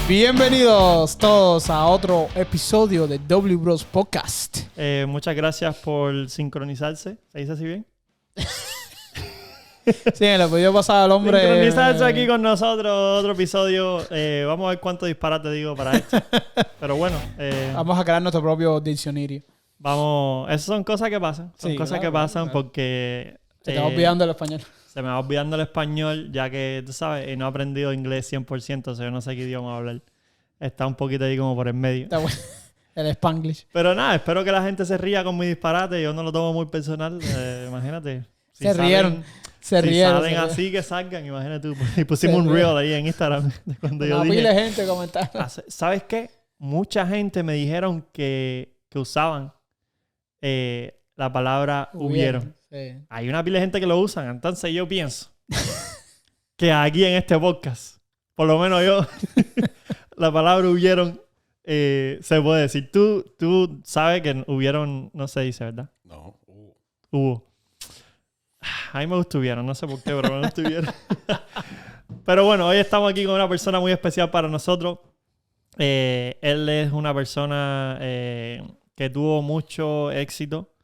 Bienvenidos todos a otro episodio de W Bros Podcast. Muchas gracias por sincronizarse. ¿Se dice así bien? Sí, le pidió pasar al hombre. Sincronizarse aquí con nosotros, otro episodio. Vamos a ver cuánto disparate digo para esto. Pero bueno. Vamos a crear nuestro propio diccionario. Vamos. Esas son cosas que pasan. Son Sí, cosas claro, que pasan claro. porque... Se te va olvidando el español. Se me va olvidando el español, ya que, tú sabes, no he aprendido inglés 100%, o sea, yo no sé qué idioma hablar. Está un poquito ahí como por el medio. Está bueno. El Spanglish. Pero nada, espero que la gente se ría con mi disparate. Yo no lo tomo muy personal. Imagínate. Se rieron. Se rieron. Salen así que salgan, imagínate tú. Y pusimos un reel ahí en Instagram de cuando yo Una dije... pila de gente comentando. ¿Sabes qué? Mucha gente me dijeron que usaban la palabra hubieron. Sí. Hay una pila de gente que lo usan. Entonces yo pienso que aquí en este podcast, por lo menos yo, la palabra hubieron se puede decir. Tú sabes que hubieron, no se dice, ¿verdad? No, Hubo. A mí me gusta hubieron, no sé por qué, pero me gusta hubieron. Pero bueno, hoy estamos aquí con una persona muy especial para nosotros. Él es una persona que tuvo mucho éxito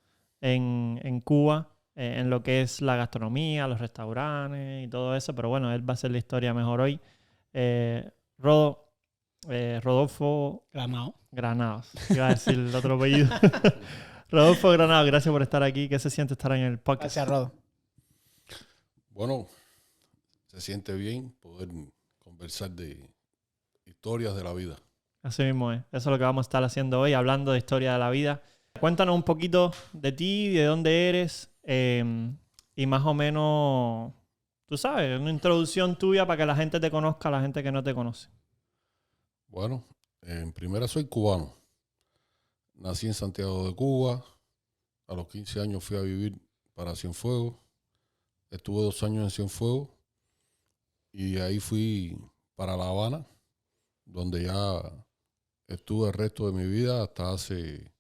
en Cuba, en lo que es la gastronomía, los restaurantes y todo eso. Pero bueno, él va a hacer la historia mejor hoy. Rodolfo Granados. Iba a decir el otro apellido. Rodolfo Granados, gracias por estar aquí. ¿Qué se siente estar en el podcast? Gracias, Rodo. bueno, se siente bien poder conversar de historias de la vida. Así mismo es. Eso es lo que vamos a estar haciendo hoy, hablando de historia de la vida. Cuéntanos un poquito de ti, de dónde eres y más o menos, tú sabes, una introducción tuya para que la gente te conozca, la gente que no te conoce. Bueno, en primera soy cubano. Nací en Santiago de Cuba. A los 15 años fui a vivir para Cienfuegos. Estuve 2 años en Cienfuegos y ahí fui para La Habana, donde ya estuve el resto de mi vida hasta hace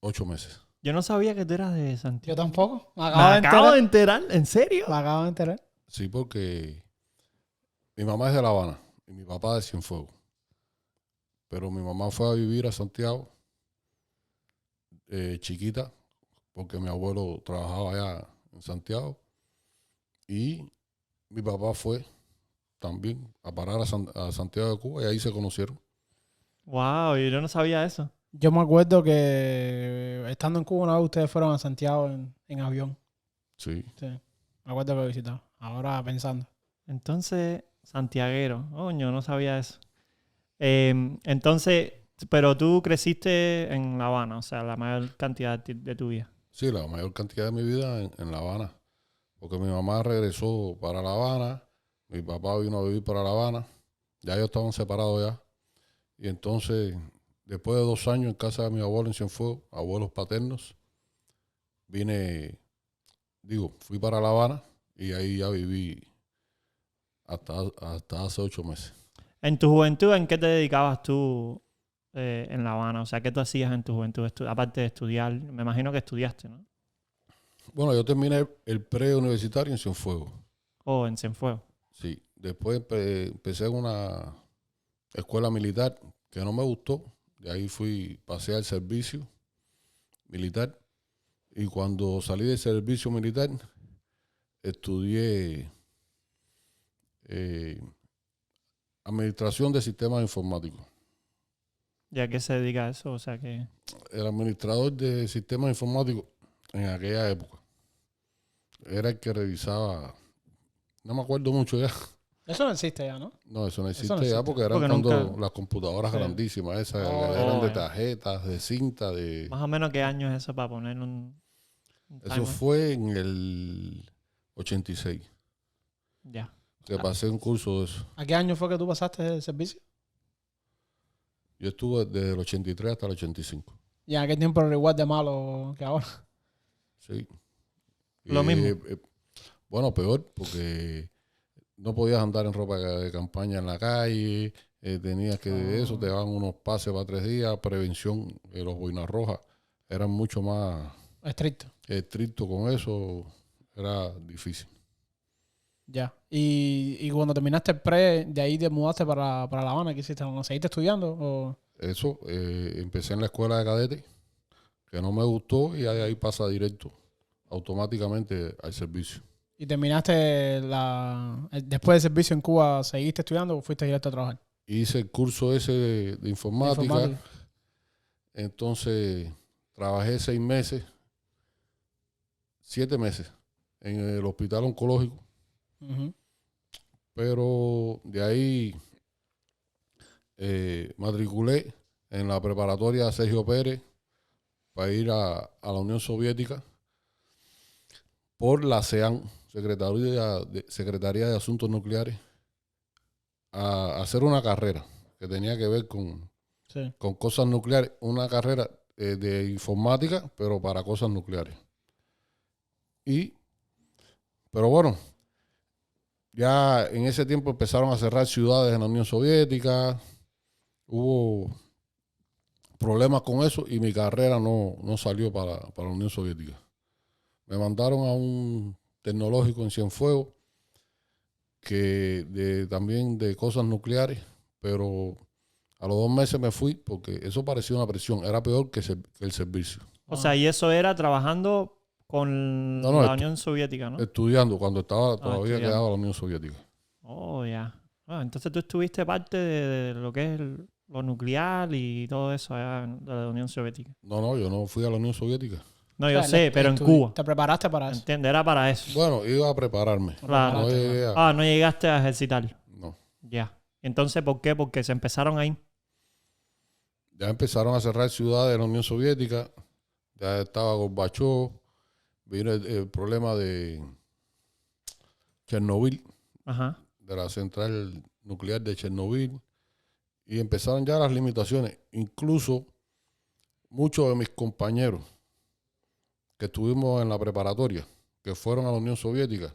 8 meses. Yo no sabía que tú eras de Yo Santiago. tampoco. Me Me acabo de acabo de enterar. enterar, ¿en serio? Me acabo de enterar. Sí, porque mi mamá es de La Habana y mi papá de Cienfuegos. Pero mi mamá fue a vivir a Santiago chiquita, porque mi abuelo trabajaba allá en Santiago. Y mi papá fue también a parar a Santiago de Cuba y ahí se conocieron. Wow, yo no sabía eso. Yo me acuerdo que estando en Cuba una vez ustedes fueron a Santiago en avión. Sí. Sí. Me acuerdo que lo visitaba. Ahora pensando. Entonces, santiaguero. Coño, no sabía eso. Entonces, pero tú creciste en La Habana, o sea, la mayor cantidad de tu vida. Sí, la mayor cantidad de mi vida en La Habana. Porque mi mamá regresó para La Habana, mi papá vino a vivir para La Habana. Ya ellos estaban separados ya. Y entonces, después de 2 años en casa de mi abuelo en Cienfuegos, abuelos paternos, fui para La Habana y ahí ya viví hasta hace 8 meses. En tu juventud, ¿en qué te dedicabas tú en La Habana? O sea, ¿qué tú hacías en tu juventud? Aparte de estudiar, me imagino que estudiaste, ¿no? Bueno, yo terminé el preuniversitario en Cienfuegos. O en Cienfuegos. Sí. Después empecé en una escuela militar que no me gustó. De ahí pasé al servicio militar. Y cuando salí del servicio militar, estudié administración de sistemas informáticos. ¿Y a qué se dedica eso? O sea, que... El administrador de sistemas informáticos en aquella época era el que revisaba, no me acuerdo mucho ya. Eso no existe ya, ¿no? No, eso no existe Eso no ya existe. porque eran Porque cuando nunca... las computadoras Sí. grandísimas, esas Oh, eran de ya. tarjetas, de cinta, Más o menos, ¿qué año es eso para poner un Eso timer? fue en el 86. Ya. Que pasé un curso de eso. ¿A qué año fue que tú pasaste el servicio? Yo estuve desde el 83 hasta el 85. Y en aquel tiempo era igual de malo que ahora. Sí. Lo mismo. Bueno, peor, porque no podías andar en ropa de campaña en la calle. Tenías que eso, te daban unos pases para 3 días. Prevención, los boinas rojas eran mucho más Estricto. estrictos con eso. Era difícil. Ya. Y cuando terminaste el pre, de ahí te mudaste para La Habana. ¿Qué hiciste? ¿No seguiste estudiando? ¿O? Eso, empecé en la escuela de cadete, que no me gustó, y ahí pasa directo, automáticamente al servicio. ¿Y terminaste después del servicio en Cuba, seguiste estudiando o fuiste directo a trabajar? Hice el curso ese de informática. Entonces trabajé 6 meses, 7 meses en el hospital oncológico. Uh-huh. Pero de ahí matriculé en la preparatoria Sergio Pérez para ir a la Unión Soviética por la SEAN, Secretaría de Asuntos Nucleares, a hacer una carrera que tenía que ver con cosas nucleares, una carrera de informática, pero para cosas nucleares. Pero bueno, ya en ese tiempo empezaron a cerrar ciudades en la Unión Soviética, hubo problemas con eso y mi carrera no salió para la Unión Soviética. Me mandaron a un tecnológico en Cienfuegos, también de cosas nucleares, pero a los 2 meses me fui porque eso parecía una presión, era peor que el servicio. O sea, y eso era trabajando con la Unión Soviética, ¿no? Estudiando, cuando estaba todavía estudiando. quedaba la Unión Soviética. Oh, ya. Entonces tú estuviste parte de lo que es lo nuclear y todo eso allá de la Unión Soviética. No, yo no fui a la Unión Soviética. No, yo sé, pero en Cuba. ¿Te preparaste para eso? ¿Entiendes? Era para eso. Bueno, iba a prepararme. Claro. No llegaste a ejercitar. No. Ya. Entonces, ¿por qué? Porque se empezaron ahí. Ya empezaron a cerrar ciudades de la Unión Soviética. Ya estaba Gorbachov. Vino el problema de Chernobyl. Ajá. De la central nuclear de Chernobyl. Y empezaron ya las limitaciones. Incluso muchos de mis compañeros que estuvimos en la preparatoria, que fueron a la Unión Soviética,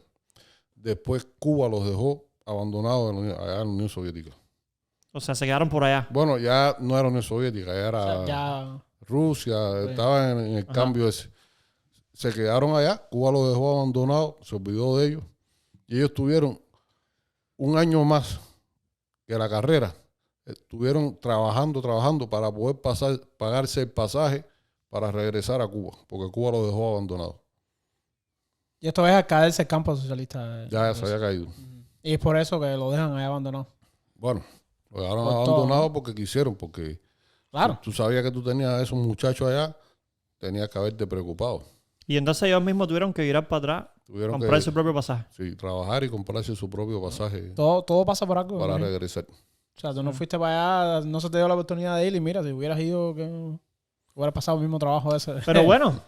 después Cuba los dejó abandonados allá en la Unión Soviética. O sea, se quedaron por allá. Bueno, ya no era Unión Soviética, ya era Rusia, estaban en el cambio ese. Se quedaron allá, Cuba los dejó abandonados, se olvidó de ellos, y ellos tuvieron un año más que la carrera. Estuvieron trabajando para poder pagarse el pasaje para regresar a Cuba, porque Cuba lo dejó abandonado. Y esto es al caerse el campo socialista. Ya se había caído. Y es por eso que lo dejan ahí abandonado. Bueno, lo dejaron abandonado porque quisieron, porque claro. Tú sabías que tú tenías a esos muchachos allá, tenías que haberte preocupado. Y entonces ellos mismos tuvieron que virar para atrás, comprar su propio pasaje. Sí, trabajar y comprarse su propio pasaje. Todo pasa por algo. Para regresar. O sea, tú no fuiste para allá, no se te dio la oportunidad de ir y mira, si hubieras ido, hubiera pasado el mismo trabajo ese. Pero bueno,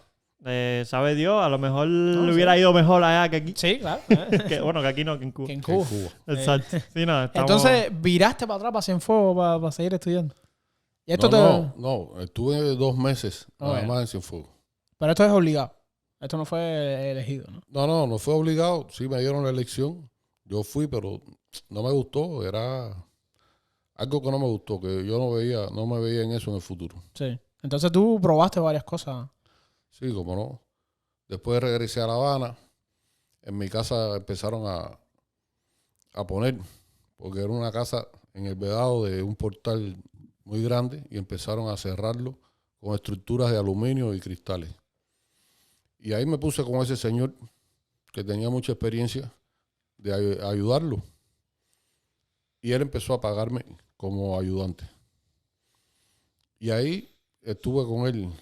sabe Dios, a lo mejor le hubiera ido mejor allá que aquí. Sí, claro. Que aquí no, que en Cuba. Que en Cuba. Exacto. Sí, no, entonces, viraste para atrás, para Cienfuegos, para seguir estudiando. ¿Y esto no, estuve 2 meses nada más en Cienfuegos. Pero esto es obligado. Esto no fue elegido, ¿no? No fue obligado. Sí me dieron la elección. Yo fui, pero no me gustó. Era algo que no me gustó, que yo no me veía en eso en el futuro. Sí. Entonces tú probaste varias cosas. Sí, como no. Después regresé a La Habana. En mi casa empezaron a poner, porque era una casa en el vedado de un portal muy grande y empezaron a cerrarlo con estructuras de aluminio y cristales. Y ahí me puse con ese señor que tenía mucha experiencia de ayudarlo. Y él empezó a pagarme como ayudante. Y ahí estuve con él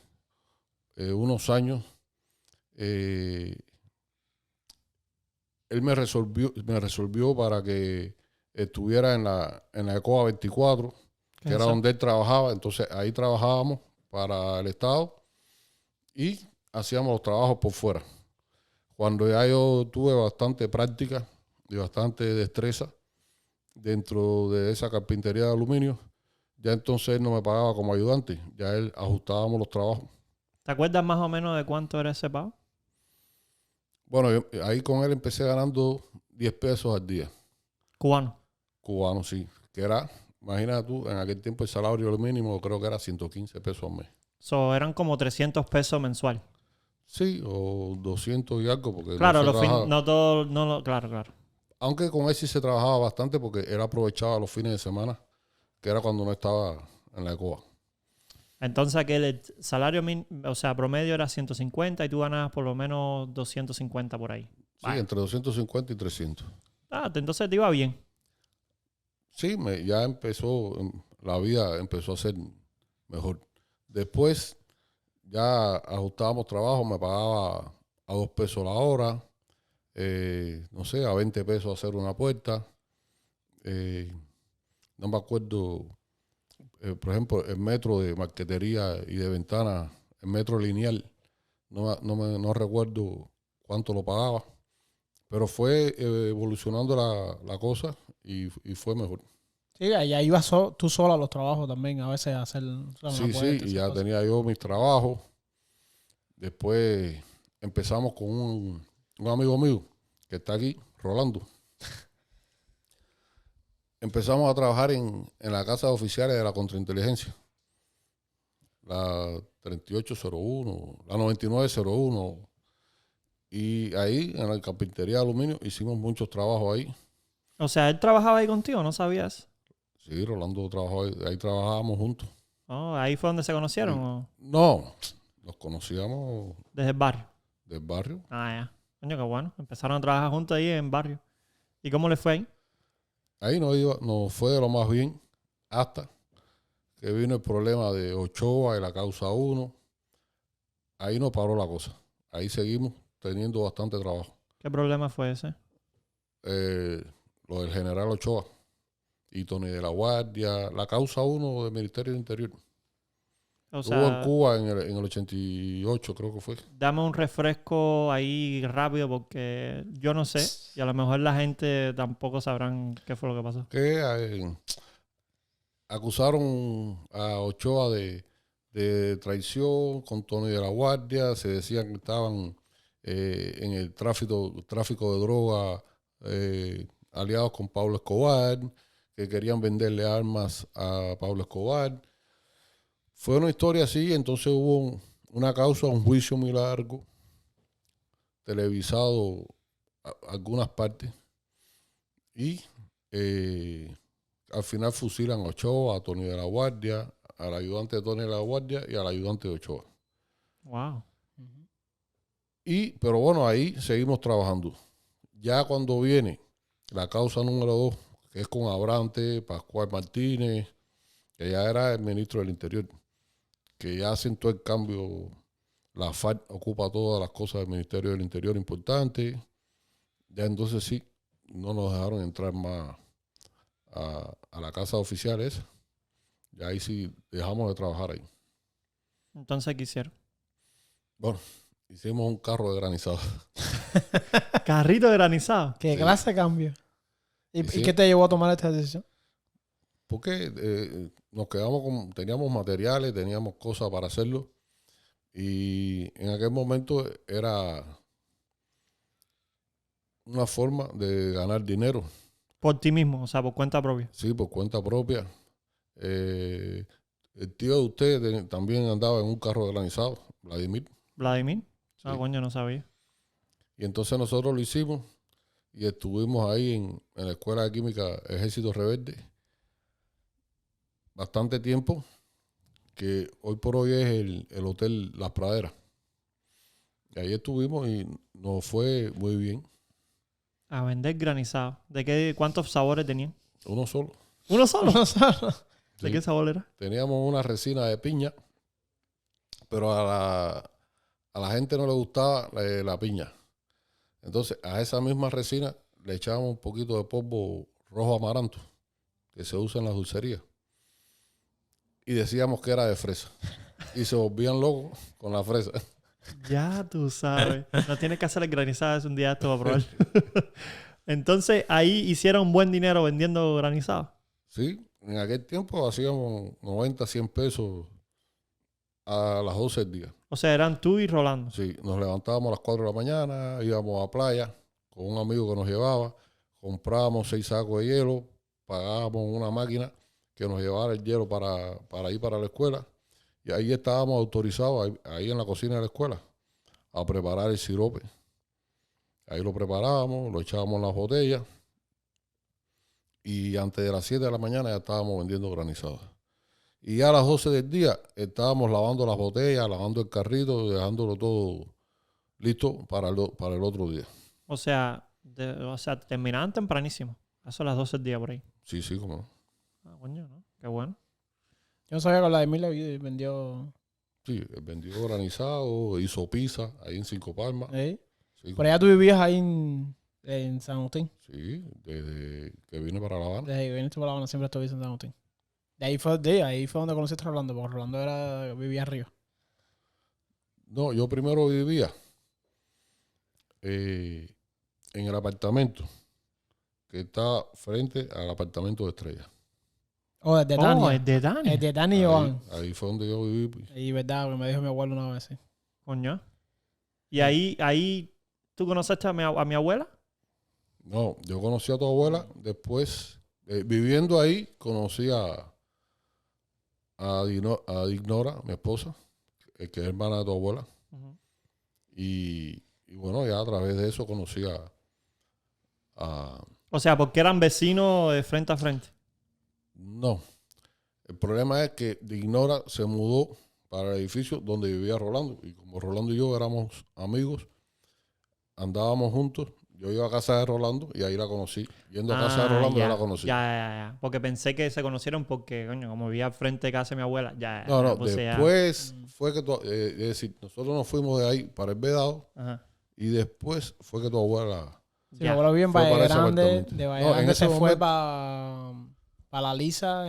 unos años. Él me resolvió para que estuviera en la ECOA 24, que era donde él trabajaba. Entonces ahí trabajábamos para el Estado y hacíamos los trabajos por fuera. Cuando ya yo tuve bastante práctica y bastante destreza dentro de esa carpintería de aluminio, ya entonces él no me pagaba como ayudante, ya él ajustábamos los trabajos. ¿Te acuerdas más o menos de cuánto era ese pago? Bueno, yo ahí con él empecé ganando 10 pesos al día. ¿Cubano? Cubano, sí. Que era, imagínate tú, en aquel tiempo el salario mínimo creo que era 115 pesos al mes. Eran como 300 pesos mensual. Sí, o 200 y algo, porque claro, claro. Aunque con él sí se trabajaba bastante porque él aprovechaba los fines de semana, que era cuando no estaba en la ECOA. Entonces aquel el salario, o sea, promedio era 150 y tú ganabas por lo menos 250 por ahí. Sí, entre 250 y 300. Entonces te iba bien. Sí, ya empezó, la vida empezó a ser mejor. Después ya ajustábamos trabajo, me pagaba a 2 pesos la hora, no sé, a 20 pesos hacer una puerta. No me acuerdo, por ejemplo, el metro de marquetería y de ventana, el metro lineal, no recuerdo cuánto lo pagaba, pero fue evolucionando la cosa y fue mejor. Sí, allá ibas tú solo a los trabajos también, a veces a hacer una Sí, puerta, y ya cosas. tenía yo mis trabajos. Después empezamos con un amigo mío que está aquí, Rolando. Empezamos a trabajar en la casa de oficiales de la contrainteligencia, la 3801, la 9901. Y ahí, en la carpintería de aluminio, hicimos muchos trabajos ahí. O sea, él trabajaba ahí contigo, ¿no sabías? Sí, Rolando trabajó ahí trabajábamos juntos. Oh, ahí fue donde se conocieron. Sí. ¿O No, nos conocíamos desde el barrio? del barrio. Ya. Coño, qué bueno. Empezaron a trabajar juntos ahí en barrio. ¿Y cómo le fue ahí? Ahí nos fue de lo más bien hasta que vino el problema de Ochoa y la causa 1. Ahí no paró la cosa. Ahí seguimos teniendo bastante trabajo. ¿Qué problema fue ese? Lo del general Ochoa y Tony de la Guardia, la causa 1 del Ministerio del Interior. O Hubo sea, en Cuba en el 88, creo que fue. dame un refresco ahí rápido porque yo no sé y a lo mejor la gente tampoco sabrán qué fue lo que pasó. Que acusaron a Ochoa de traición con Tony de la Guardia. Se decían que estaban en el tráfico de droga aliados con Pablo Escobar, que querían venderle armas a Pablo Escobar. Fue una historia así, entonces hubo una causa, un juicio muy largo, televisado algunas partes, y al final fusilan a Ochoa, a Tony de la Guardia, al ayudante de Tony de la Guardia y al ayudante de Ochoa. Wow. Pero bueno, ahí seguimos trabajando. Ya cuando viene la causa número 2, que es con Abrante, Pascual Martínez, que ya era el ministro del Interior, que ya acentuó el cambio, la FARC ocupa todas las cosas del Ministerio del Interior importantes. Ya entonces sí, no nos dejaron entrar más a la casa oficial esa. Y ahí sí dejamos de trabajar ahí. Entonces, ¿qué hicieron? Bueno, hicimos un carro de granizado. Carrito granizado. ¿Qué Sí. clase de cambio? ¿Y Sí. qué te llevó a tomar esta decisión? Porque nos quedamos teníamos materiales, teníamos cosas para hacerlo. Y en aquel momento era una forma de ganar dinero. Por ti mismo, o sea, por cuenta propia. Sí, por cuenta propia. El tío de usted también andaba en un carro granizado, Vladimir. ¿Vladimir? Sí. Coño, no sabía. Y entonces nosotros lo hicimos y estuvimos ahí en la Escuela de Química Ejército Rebelde bastante tiempo, que hoy por hoy es el Hotel Las Praderas. Y ahí estuvimos y nos fue muy bien. A vender granizado. ¿Cuántos sabores tenían? Uno solo. ¿Uno solo? ¿De Sí. qué sabor era? Teníamos una resina de piña, pero a la gente no le gustaba la piña. Entonces, a esa misma resina le echábamos un poquito de polvo rojo amaranto, que se usa en las dulcerías. Y decíamos que era de fresa. Y se volvían locos con la fresa. Ya tú sabes. No tienes que hacer el granizado es un día esto para probar. Entonces, ahí hicieron buen dinero vendiendo granizado. Sí, en aquel tiempo hacíamos 90, 100 pesos a las 12 del día. O sea, eran tú y Rolando. Sí, nos levantábamos a las 4 de la mañana, íbamos a playa con un amigo que nos llevaba, comprábamos 6 sacos de hielo, pagábamos una máquina que nos llevara el hielo para ir para la escuela, y ahí estábamos autorizados, ahí en la cocina de la escuela, a preparar el sirope. Ahí lo preparábamos, lo echábamos en las botellas y antes de las 7 de la mañana ya estábamos vendiendo granizadas. Y ya a las 12 del día estábamos lavando las botellas, lavando el carrito, dejándolo todo listo para el otro día. O sea, terminaban tempranísimo. Eso a las 12 del día por ahí. Sí, sí, como no. Ah, coño, ¿no? Qué bueno. Yo no sabía que la de Mila vendió. Sí, él vendió granizado, hizo pizza ahí en Cinco Palmas. ¿Eh? Sí, Por allá tú vivías ahí en San Agustín. sí, desde que vine para La Habana. Desde que viniste por La Habana siempre estuviste en San Agustín. Ahí fue donde conociste a Rolando, porque Rolando vivía arriba. No, yo primero vivía en el apartamento que está frente al apartamento de Estrella. Oh, desde Dani. Oh, es de Dani. Es de Dani y Joan. Ahí fue donde yo viví. Pues. Y verdad, que me dijo mi abuelo una vez, sí. Coño. Y ahí ¿tú conociste a mi abuela? No, yo conocí a tu abuela. Después, viviendo ahí, conocí a Dignora, mi esposa, que es hermana de tu abuela. Uh-huh. Y bueno, ya a través de eso conocí O sea, porque eran vecinos de frente a frente. No. El problema es que Dignora se mudó para el edificio donde vivía Rolando. Y como Rolando y yo éramos amigos, andábamos juntos. Yo iba a casa de Rolando y ahí la conocí. Yendo a casa de Rolando ya, ya la conocí. Ya. Porque pensé que se conocieron porque, coño, como vivía frente de casa de mi abuela, ya. No, pues después fue que es decir, nosotros nos fuimos de ahí para el Vedado. Ajá. Y después fue que tu abuela Sí, mi abuelo vive en fue Valle para ese Grande. apartamento. De Valle No, en Grande ese se fue momento- para la Lisa.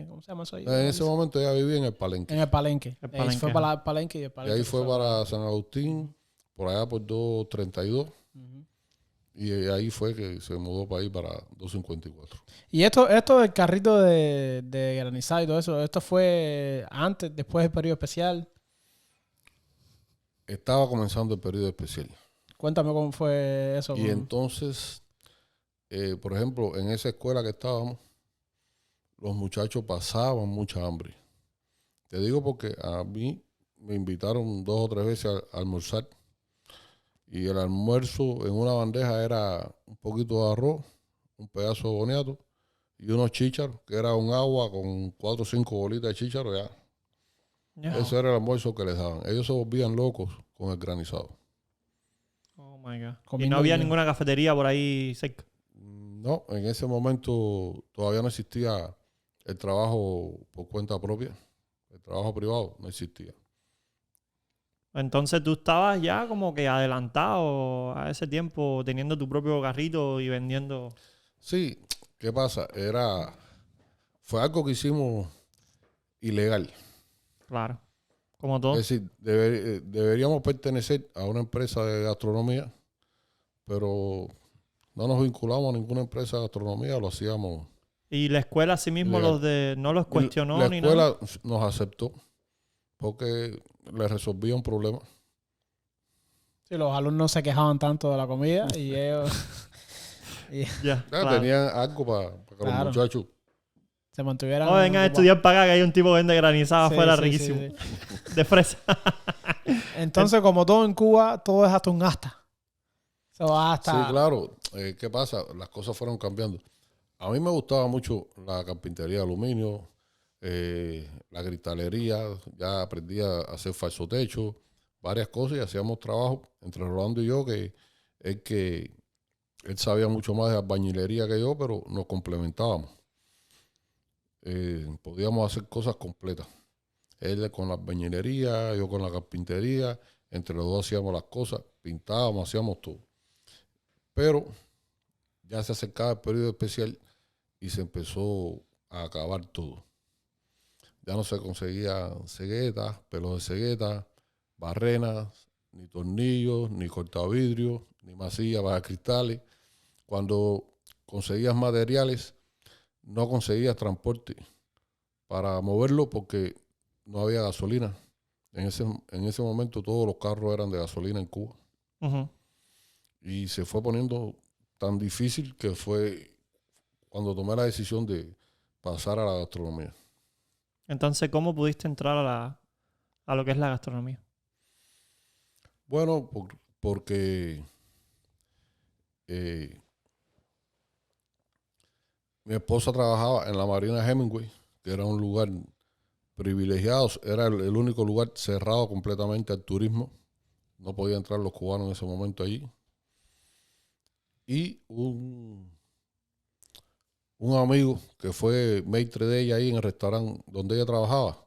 ¿Cómo se llama eso ahí? En ese momento ella vivía en el Palenque. En el Palenque. El Ahí fue Palenque, para el Palenque y el Y Palenque. ahí fue para San Agustín, por allá por 232. Ujú. Y ahí fue que se mudó para ahí para 254. Y esto del carrito de granizado y todo eso, ¿esto fue antes, después del periodo especial? Estaba comenzando el periodo especial. Cuéntame cómo fue eso. Y entonces, por ejemplo, en esa escuela que estábamos, los muchachos pasaban mucha hambre. Te digo porque a mí me invitaron 2 o 3 veces a almorzar. Y el almuerzo en una bandeja era un poquito de arroz, un pedazo de boniato y unos chícharos, que era un agua con 4 o 5 bolitas de chícharos ya. Ya. Ese era el almuerzo que les daban. Ellos se volvían locos con el granizado. Oh my God. ¿Y Comiendo no había dinero. ninguna cafetería por ahí cerca? No, en ese momento todavía no existía el trabajo por cuenta propia. El trabajo privado no existía. Entonces tú estabas ya como que adelantado a ese tiempo, teniendo tu propio carrito y vendiendo. Sí, ¿qué pasa? Fue algo que hicimos ilegal. Claro. Como todo. Es decir, deberíamos pertenecer a una empresa de gastronomía, pero no nos vinculamos a ninguna empresa de gastronomía, lo hacíamos. Y la escuela sí mismo Legal. no los cuestionó La ni nada. escuela nos aceptó porque le resolvía un problema. Sí, los alumnos se quejaban tanto de la comida y ellos Ya, Ya claro. tenían algo para que Claro. los muchachos. se mantuvieran. No vengan a estudiar para acá que hay un tipo que vende granizada Sí, afuera sí, riquísimo. sí, sí. De fresa. Entonces, como todo en Cuba, todo es hasta un hasta. So, hasta. Sí, claro. ¿Qué pasa? Las cosas fueron cambiando. A mí me gustaba mucho la carpintería de aluminio, la cristalería. Ya aprendí a hacer falso techo, varias cosas y hacíamos trabajo entre Rolando y yo que él sabía mucho más de albañilería que yo, pero nos complementábamos. Podíamos hacer cosas completas. Él con la albañilería, yo con la carpintería. Entre los dos hacíamos las cosas, pintábamos, hacíamos todo. Pero ya se acercaba el periodo especial y se empezó a acabar todo. Ya no se conseguían ceguetas, pelos de cegueta, barrenas, ni tornillos, ni cortavidrios, ni masilla para cristales. Cuando conseguías materiales, no conseguías transporte para moverlo porque no había gasolina. En ese momento todos los carros eran de gasolina en Cuba. Ujú. Y se fue poniendo tan difícil que fue cuando tomé la decisión de pasar a la gastronomía. Entonces, ¿cómo pudiste entrar a lo que es la gastronomía? Bueno, porque Mi esposa trabajaba en la Marina Hemingway, que era un lugar privilegiado, era el único lugar cerrado completamente al turismo. No podían entrar los cubanos en ese momento allí. Y un amigo que fue maitre de ella ahí en el restaurante donde ella trabajaba,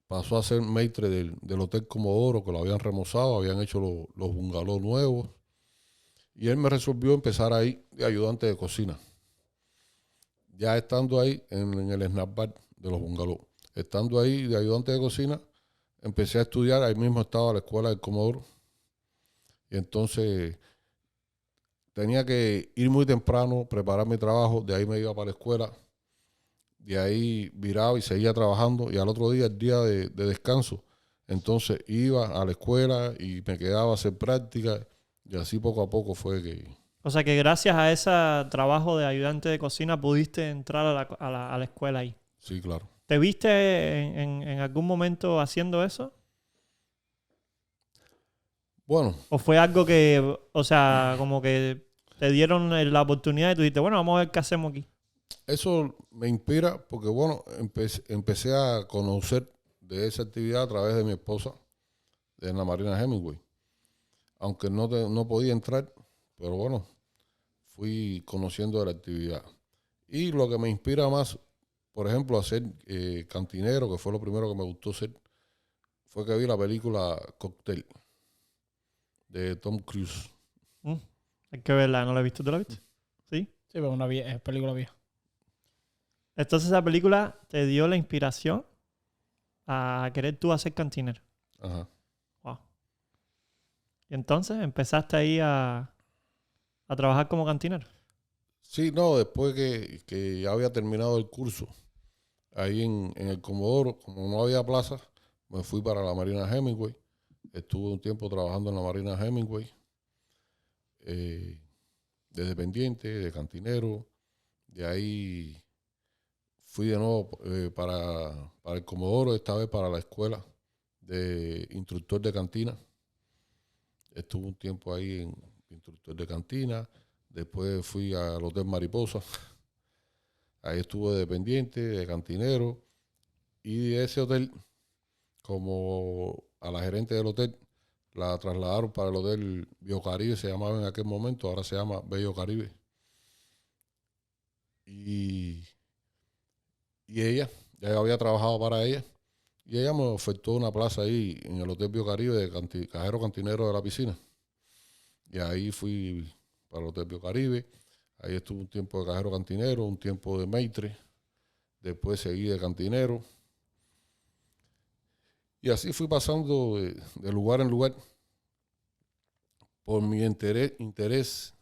pasó a ser maitre del Hotel Comodoro, que lo habían remozado, habían hecho los bungalows nuevos. Y él me resolvió empezar ahí de ayudante de cocina. Ya estando ahí en el snack bar de los bungalows, estando ahí de ayudante de cocina, empecé a estudiar. Ahí mismo estaba la escuela del Comodoro. Y entonces tenía que ir muy temprano, preparar mi trabajo. De ahí me iba para la escuela. De ahí viraba y seguía trabajando. Y al otro día, el día de descanso, entonces iba a la escuela y me quedaba a hacer práctica. Y así poco a poco fue que... O sea que gracias a ese trabajo de ayudante de cocina pudiste entrar a la escuela ahí. Sí, claro. ¿Te viste en algún momento haciendo eso? Bueno, ¿O fue algo que, o sea, como que te dieron la oportunidad y tú dijiste, bueno, vamos a ver qué hacemos aquí? eso me inspira porque, bueno, empecé a conocer de esa actividad a través de mi esposa en la Marina Hemingway. Aunque no podía entrar, pero bueno, fui conociendo de la actividad. Y lo que me inspira más, por ejemplo, a ser cantinero, que fue lo primero que me gustó ser, fue que vi la película Cocktail de Tom Cruise. Hay que verla, ¿no la he visto? ¿Tú la viste? Sí. Sí, pero una película vieja. Entonces esa película te dio la inspiración a querer tú hacer cantinero. Ajá. Wow. Y entonces empezaste ahí a trabajar como cantinero. Sí, no, después que ya había terminado el curso, ahí en el Comodoro, como no había plaza, me fui para la Marina Hemingway. Estuve un tiempo trabajando en la Marina Hemingway, de dependiente, de cantinero. De ahí fui de nuevo para el Comodoro, esta vez para la escuela de instructor de cantina. Estuve un tiempo ahí en instructor de cantina. Después fui al Hotel Mariposa. Ahí estuve de dependiente, de cantinero. Y de ese hotel, como a la gerente del hotel, la trasladaron para el Hotel Biocaribe, se llamaba en aquel momento, ahora se llama Bello Caribe. Y ella, ya había trabajado para ella, y ella me ofertó una plaza ahí en el Hotel Biocaribe de cajero cantinero de la piscina. Y ahí fui para el Hotel Biocaribe. Ahí estuve un tiempo de cajero cantinero, un tiempo de maitre. Después seguí de cantinero. Y así fui pasando de lugar en lugar por mi interés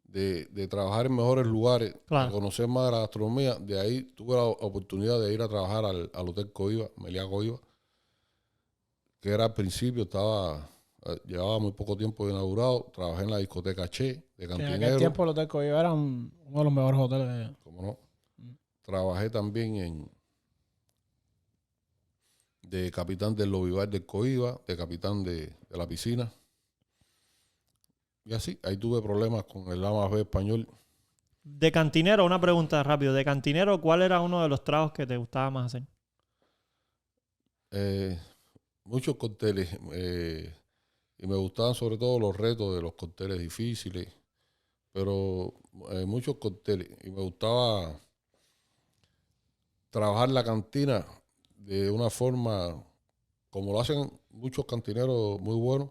de trabajar en mejores lugares, Claro. de conocer más de la gastronomía. De ahí tuve la oportunidad de ir a trabajar al Hotel Coiba, Meliá Coiba, que era al principio, llevaba muy poco tiempo de inaugurado. Trabajé en la discoteca Che, de Que en cantinero. aquel tiempo el Hotel Coyo era uno de los mejores hoteles. ¿Cómo no? Trabajé también de capitán del lobby bar del Coiba, de capitán de la piscina. Y así, ahí tuve problemas con el A más B español. De cantinero, una pregunta rápido. De cantinero, ¿cuál era uno de los tragos que te gustaba más hacer? Muchos cócteles. Y me gustaban sobre todo los retos de los cócteles difíciles. Pero muchos cócteles. Y me gustaba trabajar la cantina de una forma como lo hacen muchos cantineros muy buenos.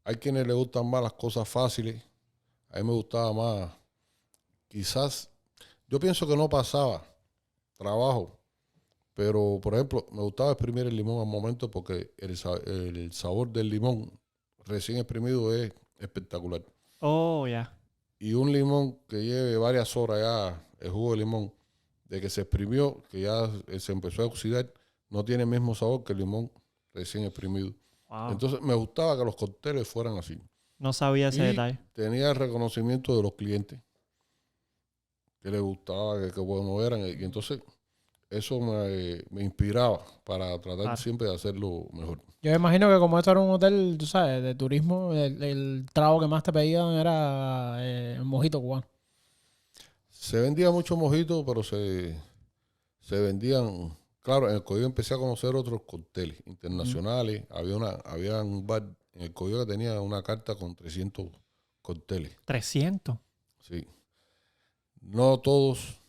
Hay quienes les gustan más las cosas fáciles. A mí me gustaba más. Quizás, yo pienso que no pasaba trabajo, pero por ejemplo, me gustaba exprimir el limón al momento porque el sabor del limón recién exprimido es espectacular. Oh, ya. Y un limón que lleve varias horas ya, el jugo de limón, de que se exprimió, que ya se empezó a oxidar, no tiene el mismo sabor que el limón recién exprimido. Wow. Entonces me gustaba que los cócteles fueran así. No sabía ese Y detalle. tenía el reconocimiento de los clientes, que les gustaba, que buenos eran. Y entonces eso me inspiraba para tratar siempre de hacerlo mejor. Yo me imagino que como esto era un hotel, tú sabes, de turismo, el trago que más te pedían era el mojito cubano. Se vendía mucho mojito, pero se vendían... Claro, en el Coyo empecé a conocer otros cócteles internacionales. Había un bar en el Coyo que tenía una carta con 300 cócteles. 300. Sí. No todos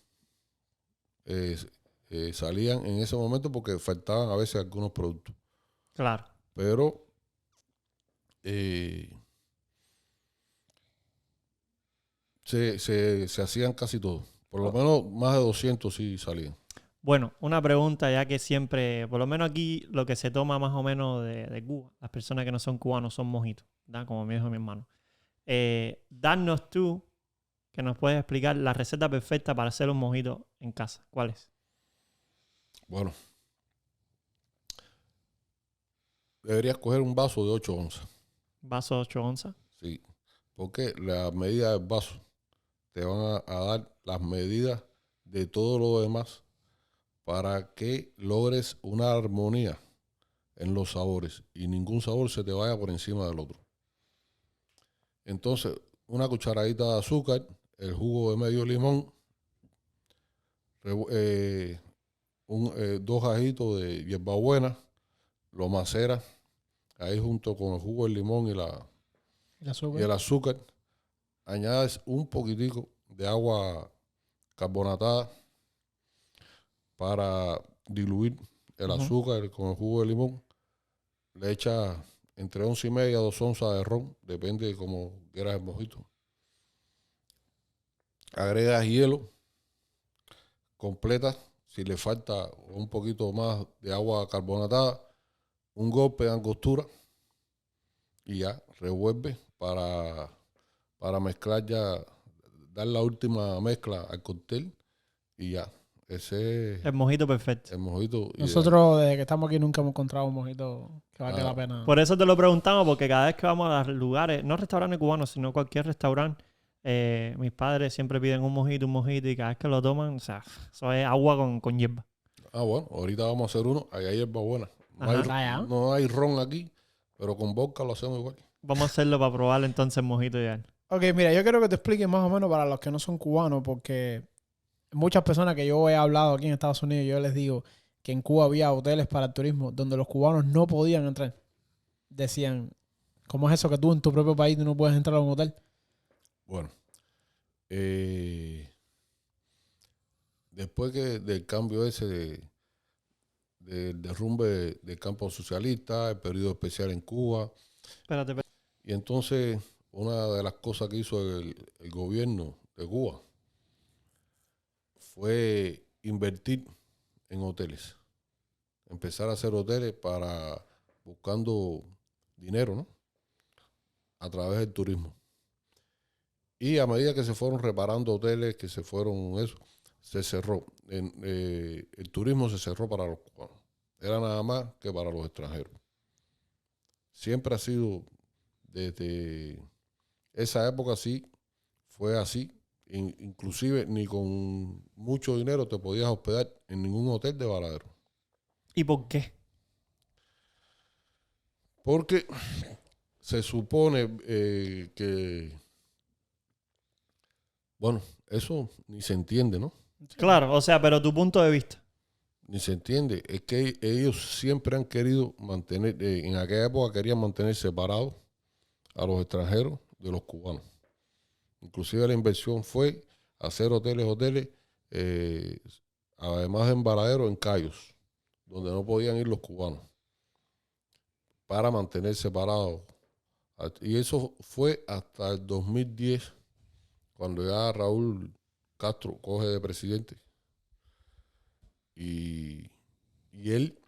salían en ese momento porque faltaban a veces algunos productos. Claro. Pero se hacían casi todos. Por lo menos más de 200 sí salían. Bueno, una pregunta ya que siempre, por lo menos aquí lo que se toma más o menos de Cuba, las personas que no son cubanos son mojitos, ¿verdad? Como me dijo mi hermano. Danos tú, que nos puedes explicar la receta perfecta para hacer un mojito en casa. ¿Cuál es? Bueno, deberías coger un vaso de 8 onzas. Vaso 8 onzas. Sí, porque las medidas del vaso te van a dar las medidas de todo lo demás para que logres una armonía en los sabores y ningún sabor se te vaya por encima del otro. Entonces, una cucharadita de azúcar, el jugo de medio limón, 2 ajitos de hierbabuena, lo maceras ahí junto con el jugo del limón y el azúcar. Añades un poquitico de agua carbonatada para diluir el azúcar con el jugo de limón. Le echas entre 11 y media a 2 onzas de ron, depende de cómo quieras el mojito. Agregas hielo, completas, si le falta un poquito más de agua carbonatada, un golpe de angostura y ya revuelve para mezclar ya, dar la última mezcla al cóctel y ya. Ese es El mojito perfecto. el mojito. Nosotros, desde que estamos aquí, nunca hemos encontrado un mojito que valga la pena. Por eso te lo preguntamos, porque cada vez que vamos a lugares, no restaurantes cubanos, sino cualquier restaurante, mis padres siempre piden un mojito, y cada vez que lo toman, o sea, eso es agua con hierba. Bueno, ahorita vamos a hacer uno. Ahí hay hierba buena. Ajá. No hay ron aquí, pero con vodka lo hacemos igual. Vamos a hacerlo para probar entonces el mojito ya. Ok, mira, yo quiero que te expliques más o menos para los que no son cubanos, porque muchas personas que yo he hablado aquí en Estados Unidos, yo les digo que en Cuba había hoteles para el turismo donde los cubanos no podían entrar. Decían, ¿cómo es eso que tú en tu propio país no puedes entrar a un hotel? Bueno, después del cambio ese del derrumbe del campo socialista, el periodo especial en Cuba, Espérate. y entonces una de las cosas que hizo el gobierno de Cuba fue invertir en hoteles. Empezar a hacer hoteles buscando dinero, ¿no? A través del turismo. Y a medida que se fueron reparando hoteles, que se fueron eso, se cerró. El turismo se cerró para los cubanos. Era nada más que para los extranjeros. Siempre ha sido, desde esa época sí, fue así. Inclusive ni con mucho dinero te podías hospedar en ningún hotel de Varadero. ¿Y por qué? Porque se supone que, bueno, eso ni se entiende, ¿no? Claro, o sea, pero tu punto de vista. Ni se entiende. Es que ellos siempre han querido mantener, en aquella época querían mantener separados a los extranjeros de los cubanos. Inclusive la inversión fue hacer hoteles, además en Varadero, en Cayos, donde no podían ir los cubanos, para mantener separados. Y eso fue hasta el 2010, cuando ya Raúl Castro coge de presidente. Y él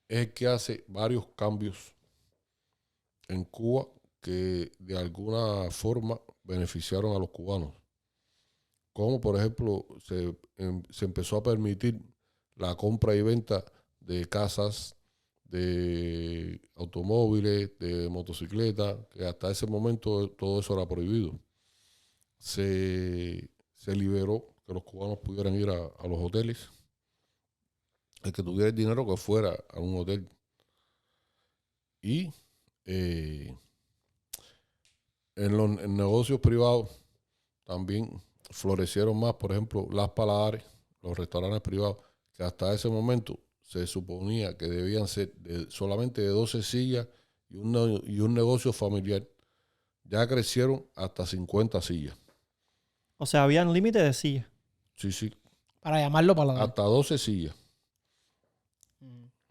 es el que hace varios cambios en Cuba que de alguna forma beneficiaron a los cubanos. Como por ejemplo se empezó a permitir la compra y venta de casas, de automóviles, de motocicletas, que hasta ese momento todo eso era prohibido. Se liberó que los cubanos pudieran ir a los hoteles. El que tuviera el dinero que fuera a un hotel. Y en los negocios privados también florecieron más, por ejemplo, las Paladares, los restaurantes privados, que hasta ese momento se suponía que debían ser solamente de 12 sillas y un negocio familiar. Ya crecieron hasta 50 sillas. O sea, habían límites de sillas. Sí, sí. Para llamarlo paladar. Hasta 12 sillas.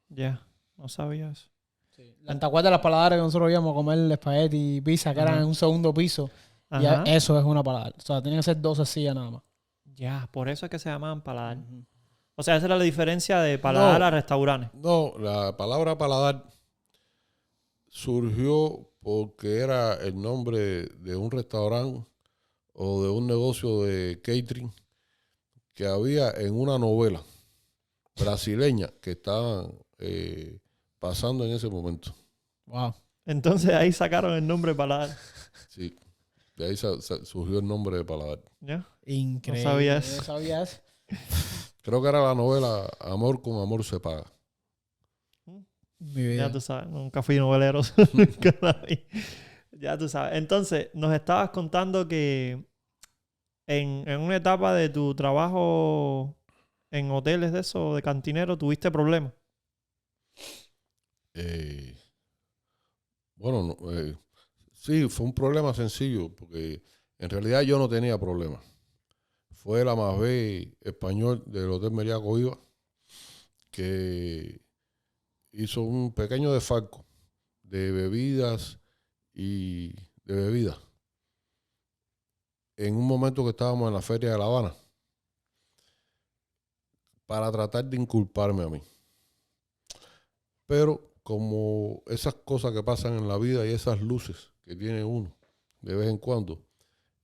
Ya, no sabía eso. Sí. ¿Te acuerdas de las paladares que nosotros íbamos a comer espagueti y pizza que eran en un segundo piso? Ajá. Y eso es una paladar. O sea, tienen que ser 12 sillas nada más. Ya, por eso es que se llamaban paladar. O sea, esa era la diferencia de paladar a restaurantes. No, la palabra paladar surgió porque era el nombre de un restaurante o de un negocio de catering que había en una novela brasileña que estaban pasando en ese momento. Wow. Entonces ahí sacaron el nombre paladar. Sí, de ahí surgió el nombre de paladar. ¿Ya? Increíble. No sabía eso. No sabía eso. Creo que era la novela Amor con amor se paga. Mi vida. Ya tú sabes, nunca fui novelero. Nunca la vi. Ya tú sabes. Entonces, nos estabas contando que en una etapa de tu trabajo en hoteles de eso, de cantinero, tuviste problemas. Bueno, sí, fue un problema sencillo, porque en realidad yo no tenía problemas. Fue la más B español del Hotel Meliá Coiba que hizo un pequeño desfalco de bebidas y de bebidas. En un momento que estábamos en la Feria de La Habana, para tratar de inculparme a mí. Pero como esas cosas que pasan en la vida y esas luces que tiene uno de vez en cuando,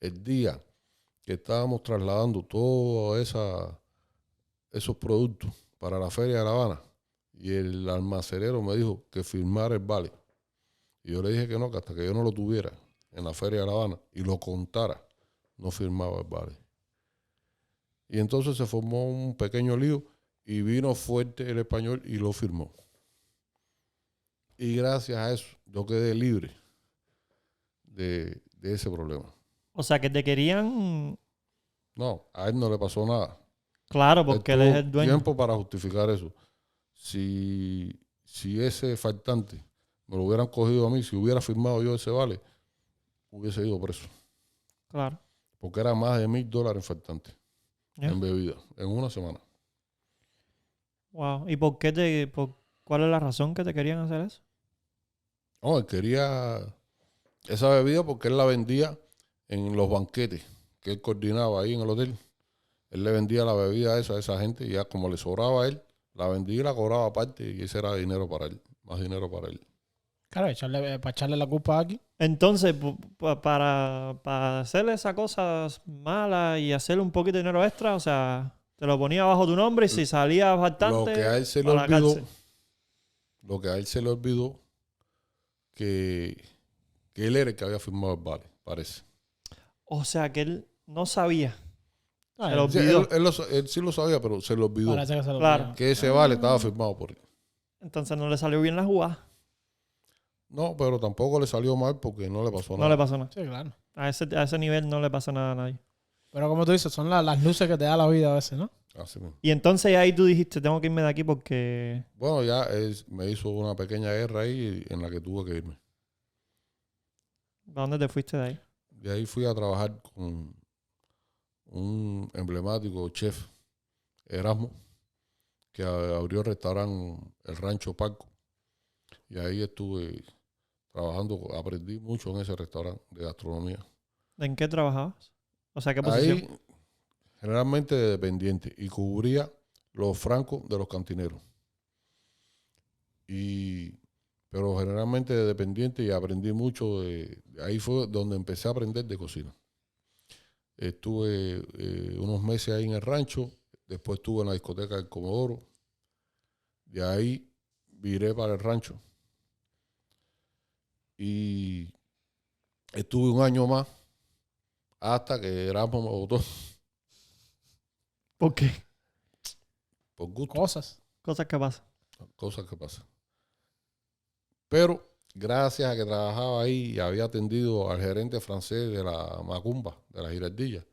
el día que estábamos trasladando todos esos productos para la Feria de La Habana, y el almacenero me dijo que firmara el vale. Y yo le dije que no, que hasta que yo no lo tuviera en la Feria de La Habana y lo contara, no firmaba el vale. Y entonces se formó un pequeño lío y vino fuerte el español y lo firmó. Y gracias a eso yo quedé libre de ese problema. O sea, que te querían... No, a él no le pasó nada. Claro, porque él es el dueño. Tiempo para justificar eso. Si ese faltante me lo hubieran cogido a mí, si hubiera firmado yo ese vale, hubiese ido preso. Claro. Porque era más de $1,000 faltante Yeah. en bebida, en una semana. Wow. ¿Y cuál es la razón que te querían hacer eso? No, él quería esa bebida porque él la vendía en los banquetes que él coordinaba ahí en el hotel. Él le vendía la bebida a esa gente y ya como le sobraba a él, la vendía y la cobraba aparte y ese era dinero para él, más dinero para él. Claro, para echarle la culpa aquí. Entonces, para hacerle esas cosas malas y hacerle un poquito de dinero extra, o sea, te lo ponía bajo tu nombre y si salía bastante, Lo que a él se le olvidó, que él era el que había firmado el vale, parece. O sea, que él no sabía. Ah, Se lo Sí, olvidó. él sí lo sabía, pero se le olvidó parece que se lo Claro. olvidó. que ese vale estaba firmado por él. Entonces no le salió bien la jugada. No, pero tampoco le salió mal porque no le pasó No nada. le pasó nada. Sí, claro. A ese nivel no le pasa nada a nadie. Pero como tú dices, son las luces que te da la vida a veces, ¿no? Así mismo. Y entonces ahí tú dijiste, tengo que irme de aquí porque... Bueno, ya me hizo una pequeña guerra ahí en la que tuve que irme. ¿A dónde te fuiste de ahí? De ahí fui a trabajar con un emblemático chef, Erasmo, que abrió el restaurante El Rancho Parco. Y ahí estuve trabajando, aprendí mucho en ese restaurante de gastronomía. ¿En qué trabajabas? O sea, ¿qué posición? Ahí generalmente de dependiente y cubría los francos de los cantineros. Pero generalmente de dependiente y aprendí mucho. Ahí fue donde empecé a aprender de cocina. Estuve unos meses ahí en el rancho, después estuve en la discoteca del Comodoro. De ahí viré para el rancho. Y estuve un año más hasta que Erasmo me botó ¿Por qué? por gusto. Cosas. Cosas que pasan. Cosas que pasan. Pero gracias a que trabajaba ahí y había atendido al gerente francés de la Macumba, de la Girardilla,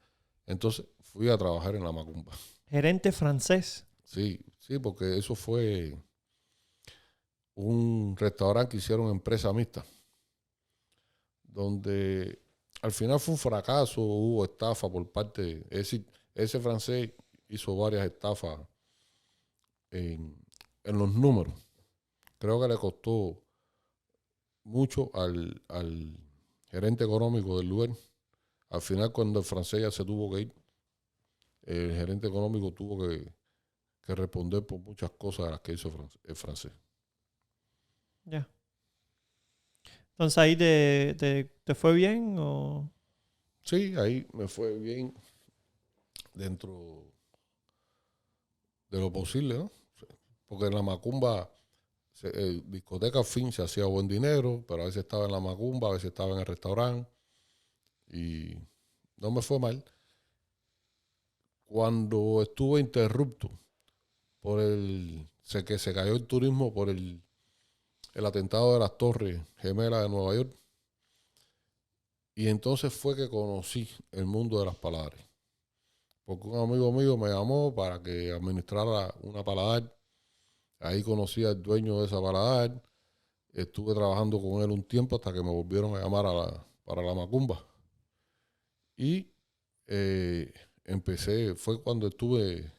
Entonces fui a trabajar en la Macumba. Gerente francés. Sí, sí, porque eso fue un restaurante que hicieron empresa mixta, donde al final fue un fracaso, hubo estafa por parte, es decir, ese francés hizo varias estafas en, en los números. Creo que le costó mucho al gerente económico del lugar. Al final, cuando el francés ya se tuvo que ir, el gerente económico tuvo que responder por muchas cosas de las que hizo el francés. Ya. Entonces ahí te fue bien o... Sí, ahí me fue bien dentro de lo posible, ¿no? Porque en la Macumba, discoteca al fin se hacía buen dinero, pero a veces estaba en la Macumba, a veces estaba en el restaurante y no me fue mal. Cuando estuve interrupto por que se cayó el turismo por el atentado de las Torres Gemelas de Nueva York, y entonces fue que conocí el mundo de las paladares. Porque un amigo mío me llamó para que administrara una paladar. Ahí conocí al dueño de esa paladar. Estuve trabajando con él un tiempo hasta que me volvieron a llamar para la Macumba. Y empecé, fue cuando estuve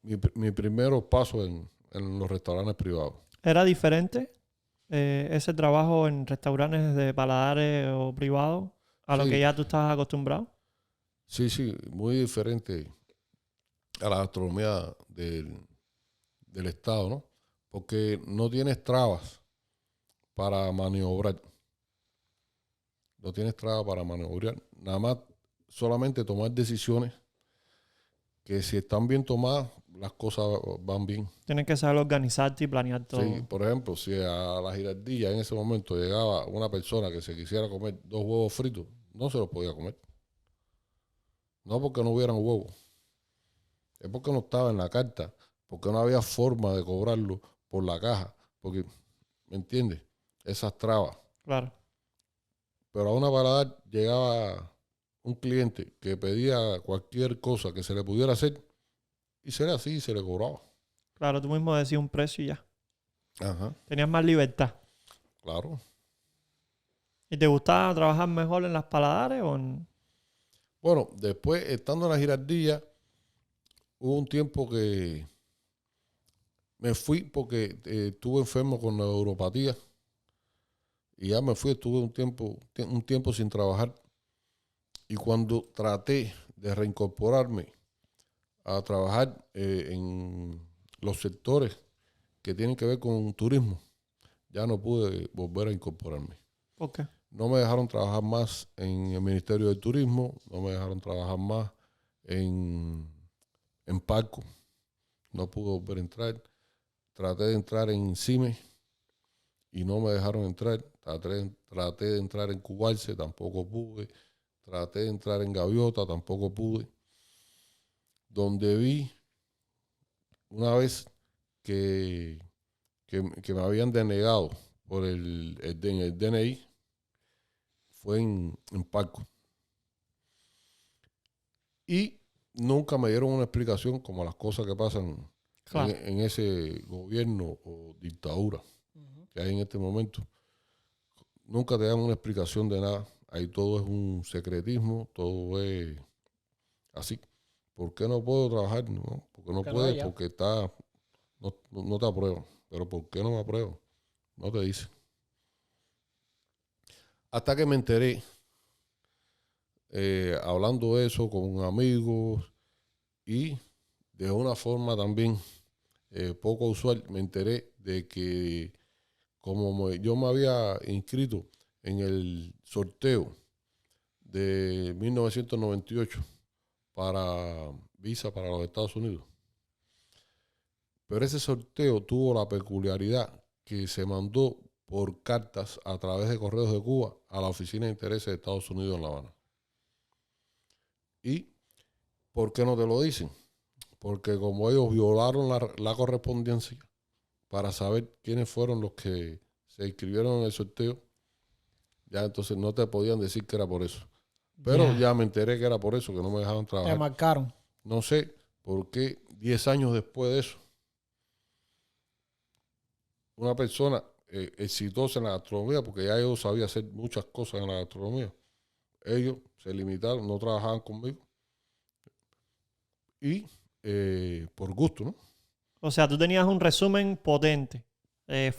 mi primeros pasos en los restaurantes privados. ¿Era diferente ese trabajo en restaurantes de paladares o privados a lo Sí, que ya tú estabas acostumbrado? sí, muy diferente a la gastronomía del Estado, ¿no? Porque no tienes trabas para maniobrar. No tienes trabas para maniobrar. Nada más solamente tomar decisiones que si están bien tomadas, las cosas van bien. Tienes que saber organizarte y planear todo. Sí, por ejemplo, si a la Girardilla en ese momento llegaba una persona que se quisiera comer 2 huevos fritos, no se los podía comer. No porque no hubieran huevos, es porque no estaba en la carta, porque no había forma de cobrarlo por la caja, porque, ¿me entiendes? Esas trabas. Claro. Pero a una paladar llegaba un cliente que pedía cualquier cosa que se le pudiera hacer y se le hacía y se le cobraba. Claro, tú mismo decías un precio y ya. Ajá, Tenías más libertad. claro. ¿Y te gustaba trabajar mejor en las paladares o en...? Bueno, después, estando en la Girardilla, hubo un tiempo que me fui porque estuve enfermo con neuropatía y ya me fui, estuve un tiempo sin trabajar. Y cuando traté de reincorporarme a trabajar en los sectores que tienen que ver con turismo, ya no pude volver a incorporarme. ¿Por qué? No me dejaron trabajar más en el Ministerio de Turismo, no me dejaron trabajar más en Parco, no pude volver a entrar. Traté de entrar en CIME y no me dejaron entrar. Traté de entrar en Cubalce, tampoco pude. Traté de entrar en Gaviota, tampoco pude. Donde vi una vez que me habían denegado por el DNI fue en Parco. Y nunca me dieron una explicación como las cosas que pasan Claro. en ese gobierno o dictadura que hay en este momento. Nunca te dan una explicación de nada. Ahí todo es un secretismo, todo es así. ¿Por qué no puedo trabajar? No, porque no puedes, porque no te aprueban. Pero ¿por qué no me aprueban? No te dicen. Hasta que me enteré, hablando de eso con amigos y de una forma también poco usual, me enteré de que como yo me había inscrito en el sorteo de 1998 para visa para los Estados Unidos. Pero ese sorteo tuvo la peculiaridad que se mandó por cartas a través de Correos de Cuba a la Oficina de Intereses de Estados Unidos en La Habana. ¿Y por qué no te lo dicen? Porque como ellos violaron la correspondencia para saber quiénes fueron los que se inscribieron en el sorteo, ya entonces no te podían decir que era por eso. Pero Ya. ya me enteré que era por eso, que no me dejaban Te trabajar. marcaron. No sé por qué 10 años después de eso, una persona exitosa en la gastronomía, porque ya yo sabía hacer muchas cosas en la gastronomía, ellos se limitaron, no trabajaban conmigo y por gusto, ¿no? O sea, tú tenías un resumen potente,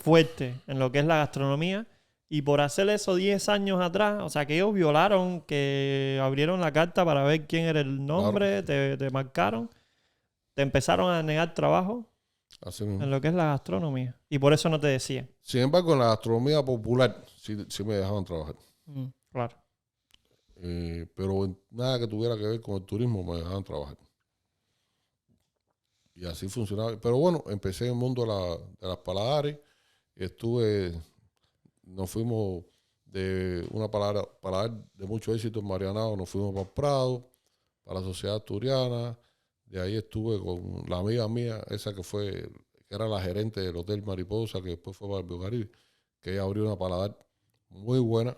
fuerte en lo que es la gastronomía. Y por hacer eso 10 años atrás, o sea, que ellos violaron, que abrieron la carta para ver quién era el nombre, te marcaron, te empezaron a negar trabajo Así mismo. en lo que es la gastronomía. Y por eso no te decían. Sin embargo, en la gastronomía popular sí me dejaban trabajar. Claro. Pero nada que tuviera que ver con el turismo me dejaban trabajar. Y así funcionaba. Pero bueno, empecé en el mundo de las paladares. Nos fuimos de una paladar de mucho éxito en Marianao, nos fuimos para el Prado, para la Sociedad Asturiana. De ahí estuve con la amiga mía, esa que era la gerente del Hotel Mariposa, que después fue para el Biocaribe, que ella abrió una paladar muy buena,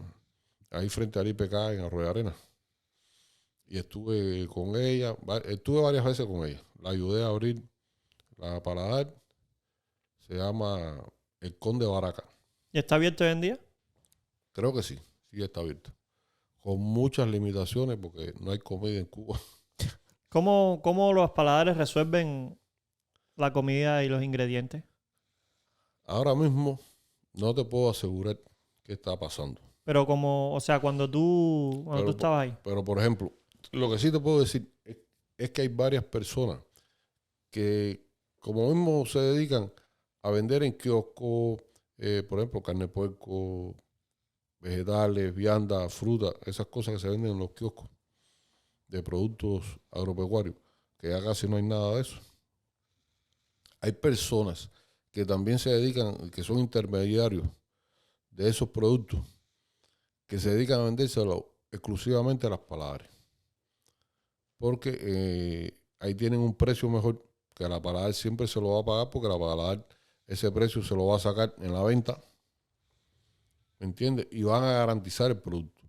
ahí frente al IPK en Arroyo Arena. Y estuve con ella, estuve varias veces con ella. La ayudé a abrir la paladar, se llama El Conde Baraca. ¿Y está abierto hoy en día? Creo que sí está abierto. Con muchas limitaciones porque no hay comida en Cuba. ¿Cómo los paladares resuelven la comida y los ingredientes? Ahora mismo no te puedo asegurar qué está pasando. Pero o sea, cuando tú estabas ahí. Pero, por ejemplo, lo que sí te puedo decir es que hay varias personas que, como mismo se dedican a vender en kioscos, por ejemplo, carne de puerco, vegetales, viandas, fruta, esas cosas que se venden en los kioscos de productos agropecuarios, que ya casi no hay nada de eso. Hay personas que también se dedican, que son intermediarios de esos productos, que se dedican a vendérselo exclusivamente a las paladares. Porque ahí tienen un precio mejor, que a la paladar siempre se lo va a pagar, porque la paladar ese precio se lo va a sacar en la venta, ¿me entiendes? Y van a garantizar el producto.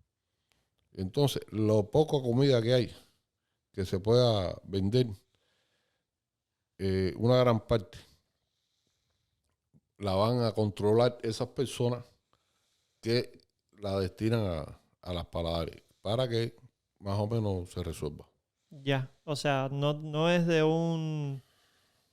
Entonces, lo poca comida que hay, que se pueda vender, una gran parte la van a controlar esas personas que la destinan a las paladares para que más o menos se resuelva. Ya. O sea, no es de un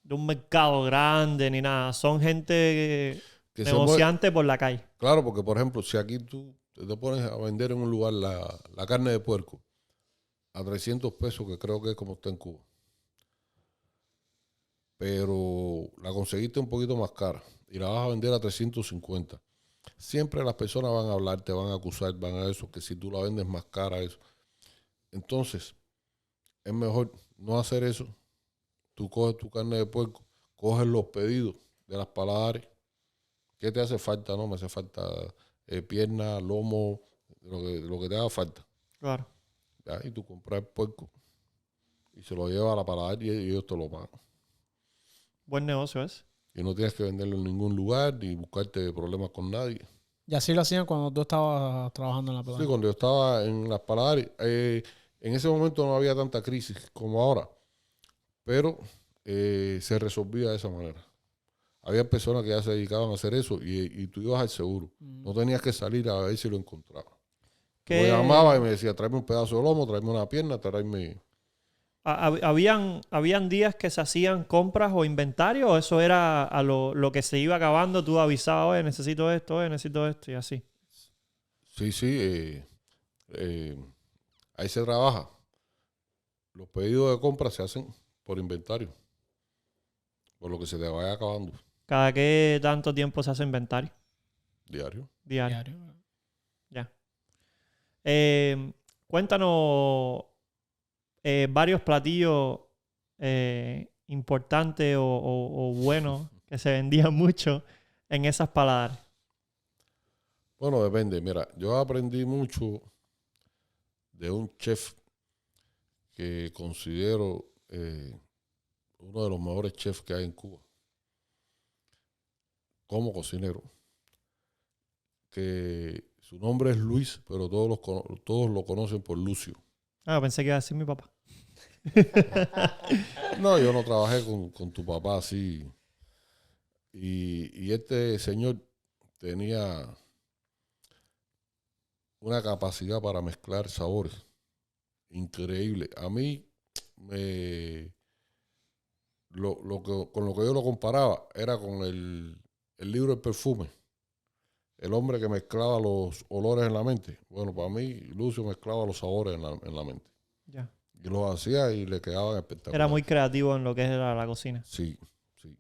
mercado grande ni nada. Son gente Que negociante por la calle. claro, porque por ejemplo, si aquí tú te pones a vender en un lugar la carne de puerco a 300 pesos, que creo que es como está en Cuba, pero la conseguiste un poquito más cara y la vas a vender a 350. Siempre las personas van a hablar, te van a acusar, van a eso, que si tú la vendes más cara, eso. Entonces, es mejor no hacer eso. Tú coges tu carne de puerco, coges los pedidos de las paladares. ¿Qué te hace falta? No, me hace falta pierna, lomo, lo que te haga falta. Claro. ¿Ya? Y tú compras el puerco y se lo llevas a la paladar y ellos te lo pagan. Buen negocio es. Y no tienes que venderlo en ningún lugar ni buscarte problemas con nadie. Y así lo hacían cuando tú estabas trabajando en la Sí, planta. cuando yo estaba en las paladares, en ese momento no había tanta crisis como ahora, pero se resolvía de esa manera. Había personas que ya se dedicaban a hacer eso y tú ibas al seguro. No tenías que salir a ver si lo encontrabas. Me llamaba y me decía, tráeme un pedazo de lomo, tráeme una pierna, tráeme... ¿Habían días que se hacían compras o inventario o eso era a lo que se iba acabando? Tú avisabas, oye, necesito esto y así. Sí, ahí se trabaja. Los pedidos de compra se hacen por inventario, por lo que se te vaya acabando ¿Cada qué tanto tiempo se hace inventario? diario. Diario. Diario. Ya. Cuéntanos varios platillos importantes o buenos que se vendían mucho en esas paladares. Bueno, depende. Mira, yo aprendí mucho de un chef que considero uno de los mejores chefs que hay en Cuba, como cocinero, que Su nombre es Luis, pero todos lo conocen por Lucio. Ah, pensé que iba a decir mi papá. No, yo no trabajé con tu papá así. Y este señor tenía una capacidad para mezclar sabores increíble. A mí, con lo que yo lo comparaba era con el libro del perfume. El hombre que mezclaba los olores en la mente. Bueno, para mí, Lucio mezclaba los sabores en la mente. Ya. Y los hacía y le quedaban espectaculares. Era muy creativo en lo que era la cocina. Sí, sí.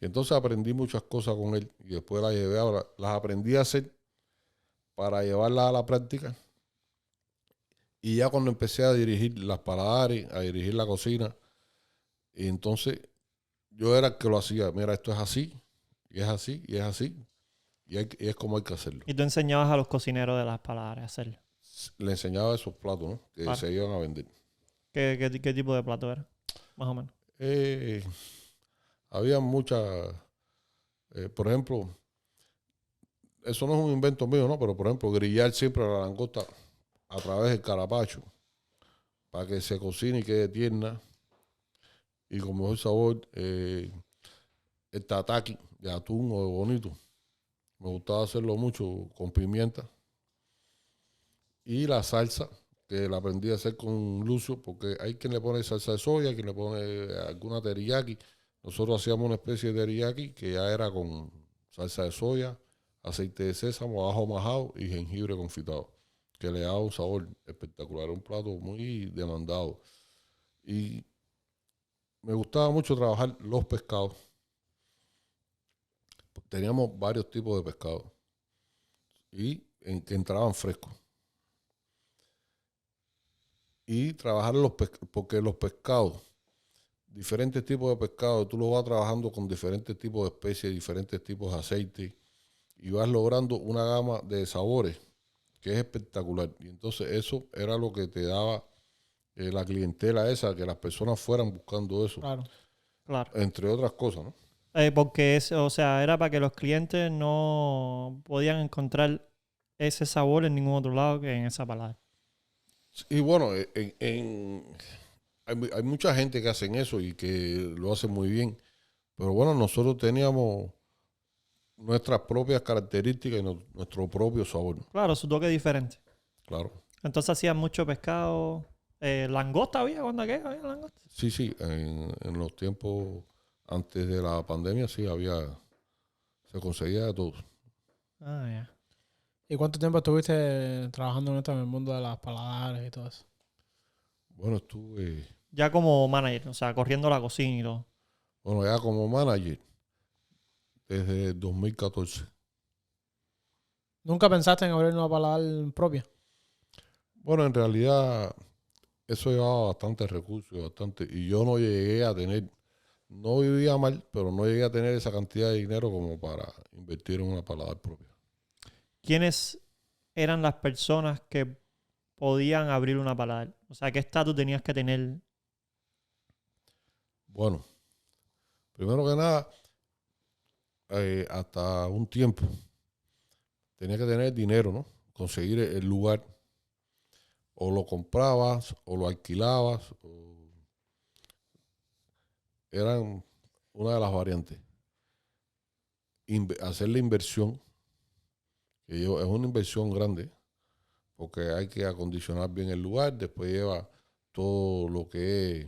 Y entonces aprendí muchas cosas con él y después las aprendí a hacer para llevarlas a la práctica. Y ya cuando empecé a dirigir las paladares, a dirigir la cocina, y entonces yo era el que lo hacía. Mira, esto es así, y es así, y es así. Y es como hay que hacerlo. Y tú enseñabas a los cocineros de las palabras a hacerlo. Le enseñaba esos platos, ¿no? Que se iban a vender. ¿Qué tipo de plato era? Más o menos. Había muchas, por ejemplo, eso no es un invento mío, ¿no? Pero por ejemplo, grillar siempre la langosta a través del carapacho para que se cocine y quede tierna y con mejor sabor. El tataki de atún o de bonito. Me gustaba hacerlo mucho con pimienta. Y la salsa, que la aprendí a hacer con Lucio, porque hay quien le pone salsa de soya, quien le pone alguna teriyaki. Nosotros hacíamos una especie de teriyaki que ya era con salsa de soya, aceite de sésamo, ajo majado y jengibre confitado, que le daba un sabor espectacular. Era un plato muy demandado. Y me gustaba mucho trabajar los pescados. Teníamos varios tipos de pescados y que entraban frescos. Y trabajar porque los pescados, diferentes tipos de pescados, tú los vas trabajando con diferentes tipos de especies, diferentes tipos de aceite y vas logrando una gama de sabores que es espectacular. Y entonces eso era lo que te daba la clientela esa, que las personas fueran buscando eso. Claro. Claro. Entre otras cosas, ¿no? Porque o sea, era para que los clientes no podían encontrar ese sabor en ningún otro lado que en esa palabra. Y bueno, hay mucha gente que hacen eso y que lo hacen muy bien. Pero bueno, nosotros teníamos nuestras propias características y nuestro propio sabor. Claro, su toque diferente. Claro. Entonces hacían mucho pescado. ¿Langosta había cuando aquella? ¿Había langosta? Sí, en los tiempos antes de la pandemia sí se conseguía de todo. Ah, ya. ¿Y cuánto tiempo estuviste trabajando en esto, en el mundo de las paladares y todo eso? Bueno, estuve, Ya como manager, o sea, corriendo la cocina y todo. bueno, ya como manager desde 2014. ¿Nunca pensaste en abrir una paladar propia? Bueno, en realidad eso llevaba bastantes recursos, y yo no llegué a tener, no vivía mal, pero no llegué a tener esa cantidad de dinero como para invertir en una paladar propia. ¿Quiénes eran las personas que podían abrir una paladar? O sea, ¿qué estatus tenías que tener? Bueno, primero que nada, hasta un tiempo tenía que tener dinero, ¿no? Conseguir el lugar. O lo comprabas o lo alquilabas. Eran una de las variantes. Hacer la inversión, que es una inversión grande, porque hay que acondicionar bien el lugar, después lleva todo lo que es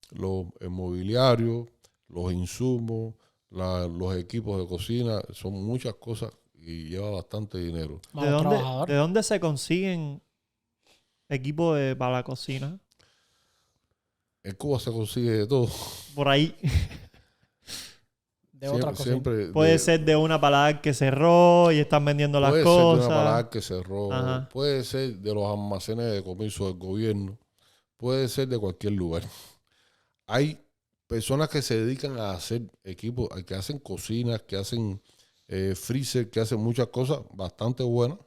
el mobiliario, los insumos, los equipos de cocina, son muchas cosas y lleva bastante dinero. Más los trabajadores. ¿De dónde se consiguen equipos para la cocina? En Cuba se consigue de todo. Por ahí. De otras cosas. Puede ser de una paladar que cerró y están vendiendo las cosas. Puede ser de una paladar que cerró. Ajá. Puede ser de los almacenes de comercio del gobierno. Puede ser de cualquier lugar. Hay personas que se dedican a hacer equipos, que hacen cocinas, que hacen freezer, que hacen muchas cosas bastante buenas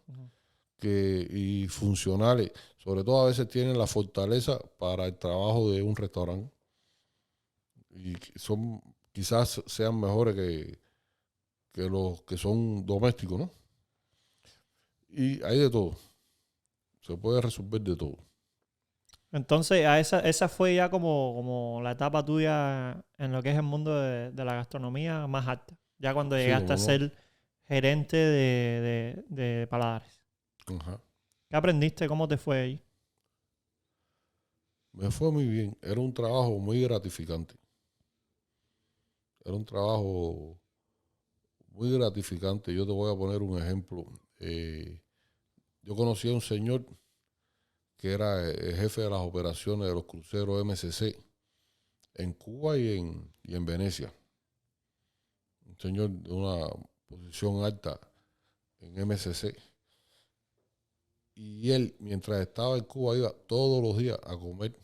y funcionales. Sobre todo a veces tienen la fortaleza para el trabajo de un restaurante. Y quizás sean mejores que los que son domésticos, ¿no? Y hay de todo. Se puede resolver de todo. Entonces, esa fue ya como la etapa tuya en lo que es el mundo de la gastronomía más alta. Ya cuando Sí, llegaste cómo a no. ser gerente de paladares. Ajá. ¿Qué aprendiste? ¿Cómo te fue ahí? Me fue muy bien. Era un trabajo muy gratificante. Era un trabajo muy gratificante. Yo te voy a poner un ejemplo. Yo conocí a un señor que era el jefe de las operaciones de los cruceros MSC en Cuba y en Venecia. Un señor de una posición alta en MSC. Y él, mientras estaba en Cuba, iba todos los días a comer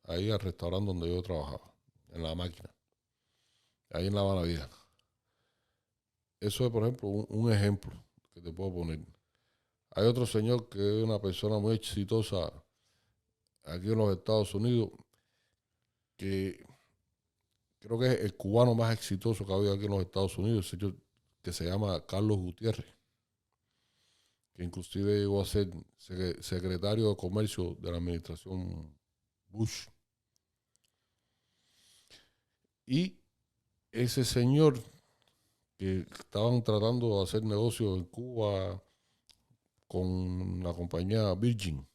ahí al restaurante donde yo trabajaba, en la máquina, ahí en La Habana Vieja. Eso es, por ejemplo, un ejemplo que te puedo poner. Hay otro señor que es una persona muy exitosa aquí en los Estados Unidos, que creo que es el cubano más exitoso que ha habido aquí en los Estados Unidos, el señor que se llama Carlos Gutiérrez, que inclusive llegó a ser secretario de Comercio de la administración Bush. Y ese señor que estaban tratando de hacer negocios en Cuba con la compañía Virgin.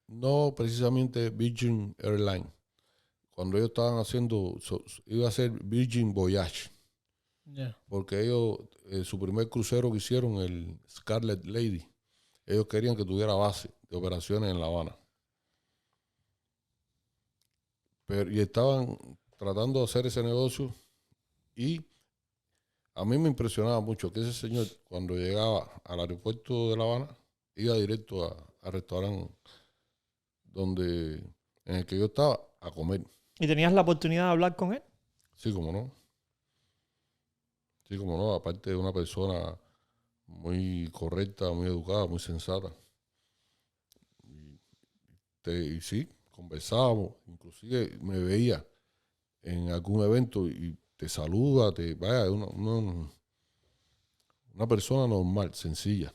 No precisamente Virgin Airlines. Cuando ellos estaban haciendo, iba a ser Virgin Voyage. Yeah. Porque ellos, su primer crucero que hicieron, el Scarlet Lady, ellos querían que tuviera base de operaciones en La Habana. Y estaban tratando de hacer ese negocio y a mí me impresionaba mucho que ese señor, cuando llegaba al aeropuerto de La Habana, iba directo al restaurante en el que yo estaba a comer. ¿Y tenías la oportunidad de hablar con él? Sí, como no. Sí, como no. Aparte de una persona muy correcta, muy educada, muy sensata. Y sí, conversábamos. Inclusive me veía en algún evento y te saluda, vaya, es una persona normal, sencilla.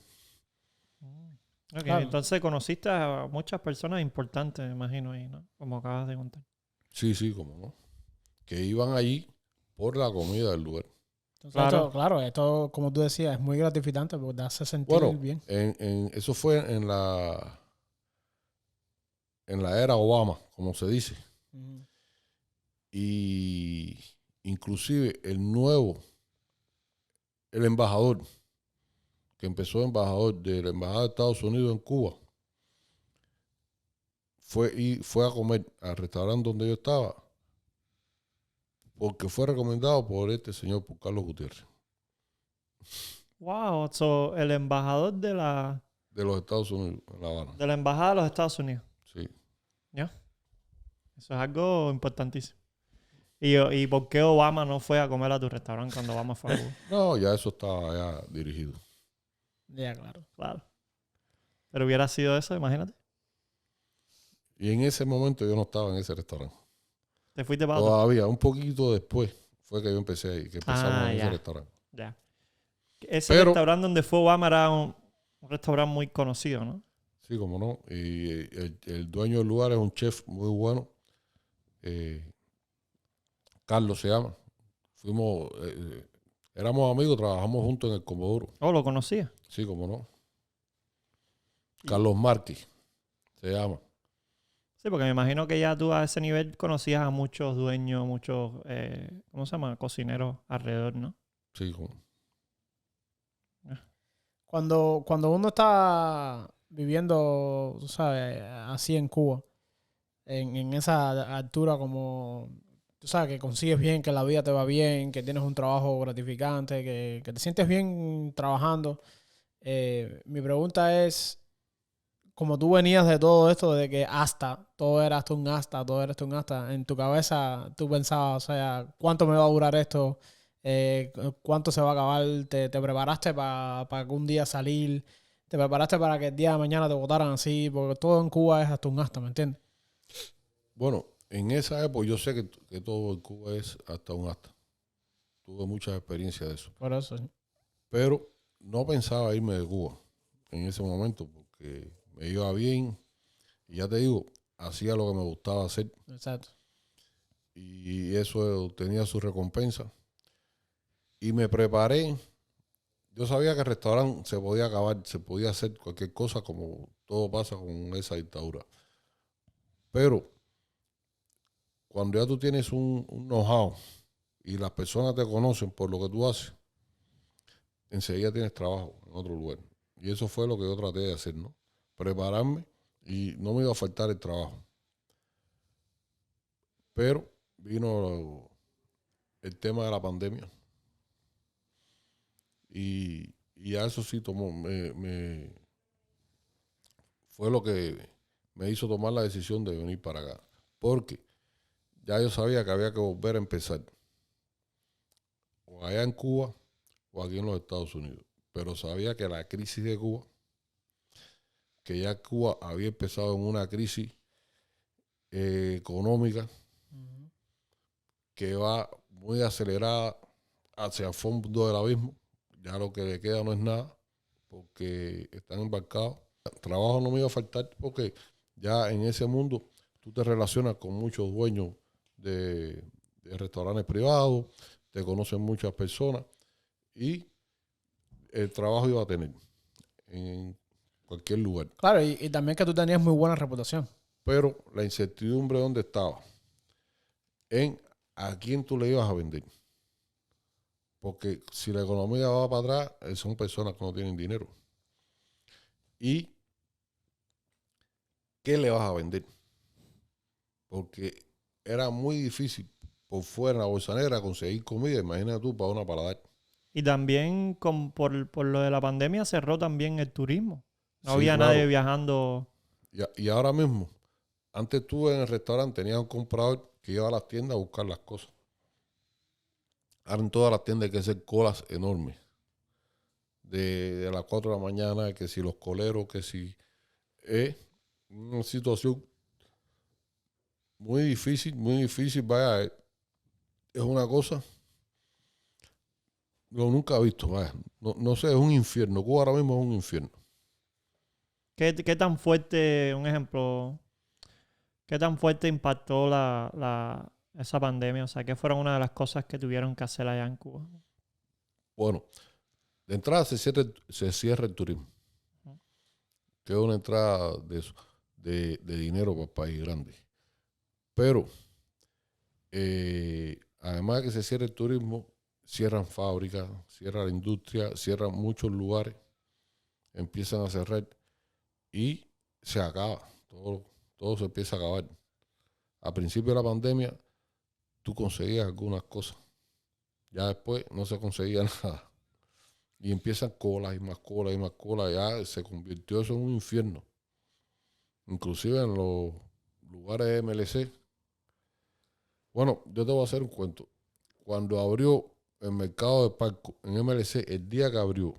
Ok, Claro. entonces conociste a muchas personas importantes, me imagino, ahí, ¿no? Como acabas de contar. Sí, sí, como no. Que iban allí por la comida del lugar. Entonces, Claro. esto, como tú decías, es muy gratificante porque te hace sentir Bueno, bien. eso fue en la era Obama, como se dice. Ujú. Y inclusive el embajador, que empezó embajador de la Embajada de Estados Unidos en Cuba, fue a comer al restaurante donde yo estaba, porque fue recomendado por este señor, por Carlos Gutiérrez, Wow, so, el embajador de la de los Estados Unidos, en La Habana. embajada de los Estados Unidos. Sí. ¿Ya? Eso es algo importantísimo. ¿Y por qué Obama no fue a comer a tu restaurante cuando Obama fue a Cuba? No, ya eso estaba ya dirigido. Ya, claro. Claro. Pero hubiera sido eso, imagínate. Y en ese momento yo no estaba en ese restaurante. Te fuiste para otro. Todavía, un poquito después, fue que yo empecé ahí, que empezamos en ese ya. restaurante. Ya. Ese Pero, restaurante donde fue Obama era un restaurante muy conocido, ¿no? sí, como no, y el dueño del lugar es un chef muy bueno, Carlos se llama. Éramos amigos, trabajamos juntos en el Comodoro. Oh, lo conocía. Sí, como no. Y- Carlos Márquez se llama. Sí, porque me imagino que ya tú a ese nivel conocías a muchos dueños, muchos, ¿cómo se llama? Cocineros alrededor, ¿no? Sí, como. Cuando uno está viviendo, tú sabes, así en Cuba, en esa altura como, tú sabes, que consigues bien, que la vida te va bien, que tienes un trabajo gratificante, que te sientes bien trabajando. Mi pregunta es, como tú venías de todo esto, de que todo era hasta un todo era hasta un en tu cabeza tú pensabas, o sea, ¿cuánto me va a durar esto? ¿Cuánto se va a acabar? ¿Te preparaste para algún día salir? ¿Te preparaste para que el día de mañana te votaran así? Porque todo en Cuba es hasta un ¿me entiendes? Bueno, en esa época yo sé que todo en Cuba es hasta un acta. Tuve muchas experiencias de eso. Por eso. Pero no pensaba irme de Cuba en ese momento porque me iba bien y ya te digo, hacía lo que me gustaba hacer. Exacto. Y eso tenía su recompensa. Y me preparé. Yo sabía que el restaurante se podía acabar, se podía hacer cualquier cosa como todo pasa con esa dictadura. Pero cuando ya tú tienes un know-how y las personas te conocen por lo que tú haces, enseguida tienes trabajo en otro lugar. Y eso fue lo que yo traté de hacer, ¿no? Prepararme y no me iba a faltar el trabajo. Pero vino el tema de la pandemia. Y a eso sí tomó, fue lo que me hizo tomar la decisión de venir para acá. Porque ya yo sabía que había que volver a empezar. O allá en Cuba o aquí en los Estados Unidos. Pero sabía que la crisis de Cuba, que ya Cuba había empezado en una crisis económica que va muy acelerada hacia el fondo del abismo. Ya lo que le queda no es nada, porque están embarcados. Trabajo no me iba a faltar porque ya en ese mundo tú te relacionas con muchos dueños de restaurantes privados, te conocen muchas personas y el trabajo iba a tener en cualquier lugar. Claro, y también que tú tenías muy buena reputación. Pero la incertidumbre ¿dónde estaba? En a quién tú le ibas a vender. Porque si la economía va para atrás, son personas que no tienen dinero. ¿Y qué le vas a vender? Porque era muy difícil por fuera en la bolsa negra conseguir comida. Imagínate tú para una paladar. Y también por lo de la pandemia cerró también el turismo. No Sí, había claro. nadie viajando. Y ahora mismo, antes tú en el restaurante tenías un comprador que iba a las tiendas a buscar las cosas. Ahora en todas las tiendas hay que hacer colas enormes. De las 4 de la mañana, que si los coleros, que si... Es una situación muy difícil. Vaya, es una cosa... Lo nunca he visto, vaya. No sé, es un infierno. Cuba ahora mismo es un infierno. ¿Qué tan fuerte, un ejemplo, qué tan fuerte impactó esa pandemia? O sea, ¿qué fueron una de las cosas que tuvieron que hacer allá en Cuba? Bueno, de entrada se cierra el turismo. Que es una entrada de dinero para el país grande. Pero, además de que se cierre el turismo, cierran fábricas, cierra la industria, cierran muchos lugares, empiezan a cerrar y se acaba. Todo se empieza a acabar. Al principio de la pandemia, tú conseguías algunas cosas. Ya después no se conseguía nada. Y empiezan colas y más colas y más colas. Ya se convirtió eso en un infierno. Inclusive en los lugares de MLC. Bueno, yo te voy a hacer un cuento. Cuando abrió el mercado de Parco en MLC, el día que abrió,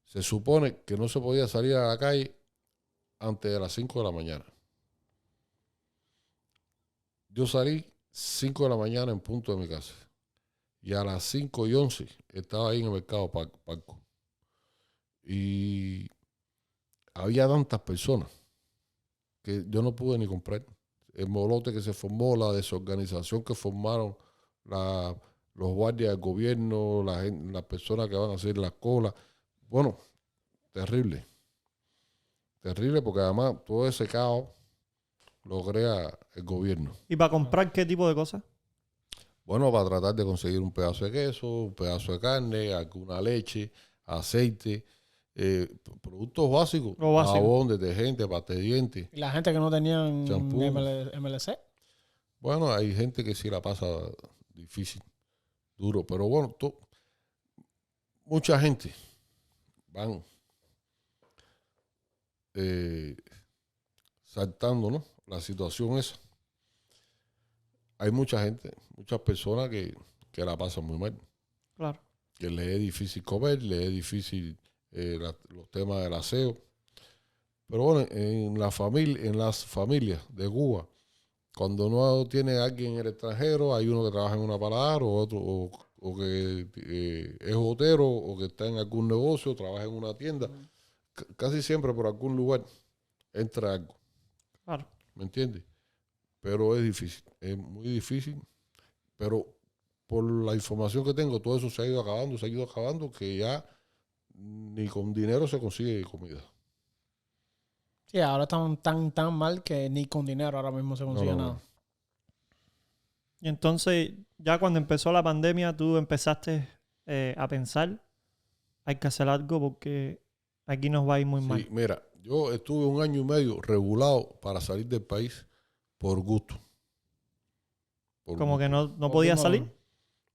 se supone que no se podía salir a la calle antes de las 5 de la mañana. Yo salí 5 de la mañana en punto de mi casa. Y a las 5:11 estaba ahí en el mercado Parco. Y había tantas personas que yo no pude ni comprar. El molote que se formó, la desorganización que formaron los guardias del gobierno, las personas que van a hacer las colas. Bueno, terrible. Terrible porque además todo ese caos lo crea el gobierno. ¿Y para comprar qué tipo de cosas? Bueno, para tratar de conseguir un pedazo de queso, un pedazo de carne, alguna leche, aceite, productos básicos, Lo básico. jabón, detergente, pasta de dientes. Y la gente que no tenían Champú. MLC. Bueno, hay gente que sí la pasa difícil, duro, pero bueno, mucha gente van saltando, ¿no? La situación esa. Hay mucha gente, muchas personas que la pasan muy mal. Claro. Que le es difícil comer, le es difícil los temas del aseo. Pero bueno, en las familias de Cuba, cuando no tiene alguien en el extranjero, hay uno que trabaja en una paladar o otro, o o que es hotero, o que está en algún negocio, trabaja en una tienda. Casi siempre por algún lugar entra algo. Claro. ¿Me entiendes? Pero es difícil, es muy difícil. Pero por la información que tengo, todo eso se ha ido acabando, que ya ni con dinero se consigue comida. Sí, ahora están tan mal que ni con dinero ahora mismo se consigue nada. Y entonces, ya cuando empezó la pandemia, tú empezaste a pensar, hay que hacer algo porque aquí nos va a ir muy mal. Sí, mira, yo estuve 1 año y medio regulado para salir del país por gusto. Como que no Por podía último, salir.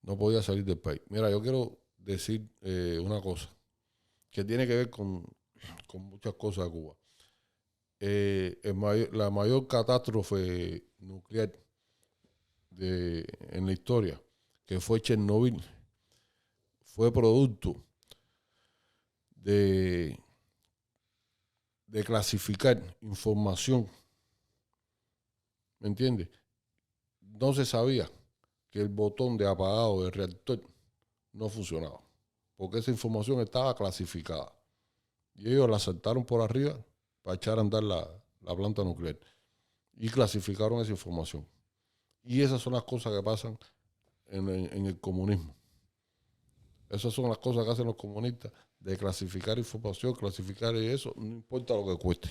No podía salir del país. Mira, yo quiero decir una cosa que tiene que ver con muchas cosas de Cuba. La mayor catástrofe nuclear en la historia, que fue Chernobyl, fue producto de clasificar información. ¿Me entiendes? No se sabía que el botón de apagado del reactor no funcionaba, porque esa información estaba clasificada. Y ellos la saltaron por arriba para echar a andar la planta nuclear. Y clasificaron esa información. Y esas son las cosas que pasan en el comunismo. Esas son las cosas que hacen los comunistas, de clasificar información, clasificar y eso, no importa lo que cueste.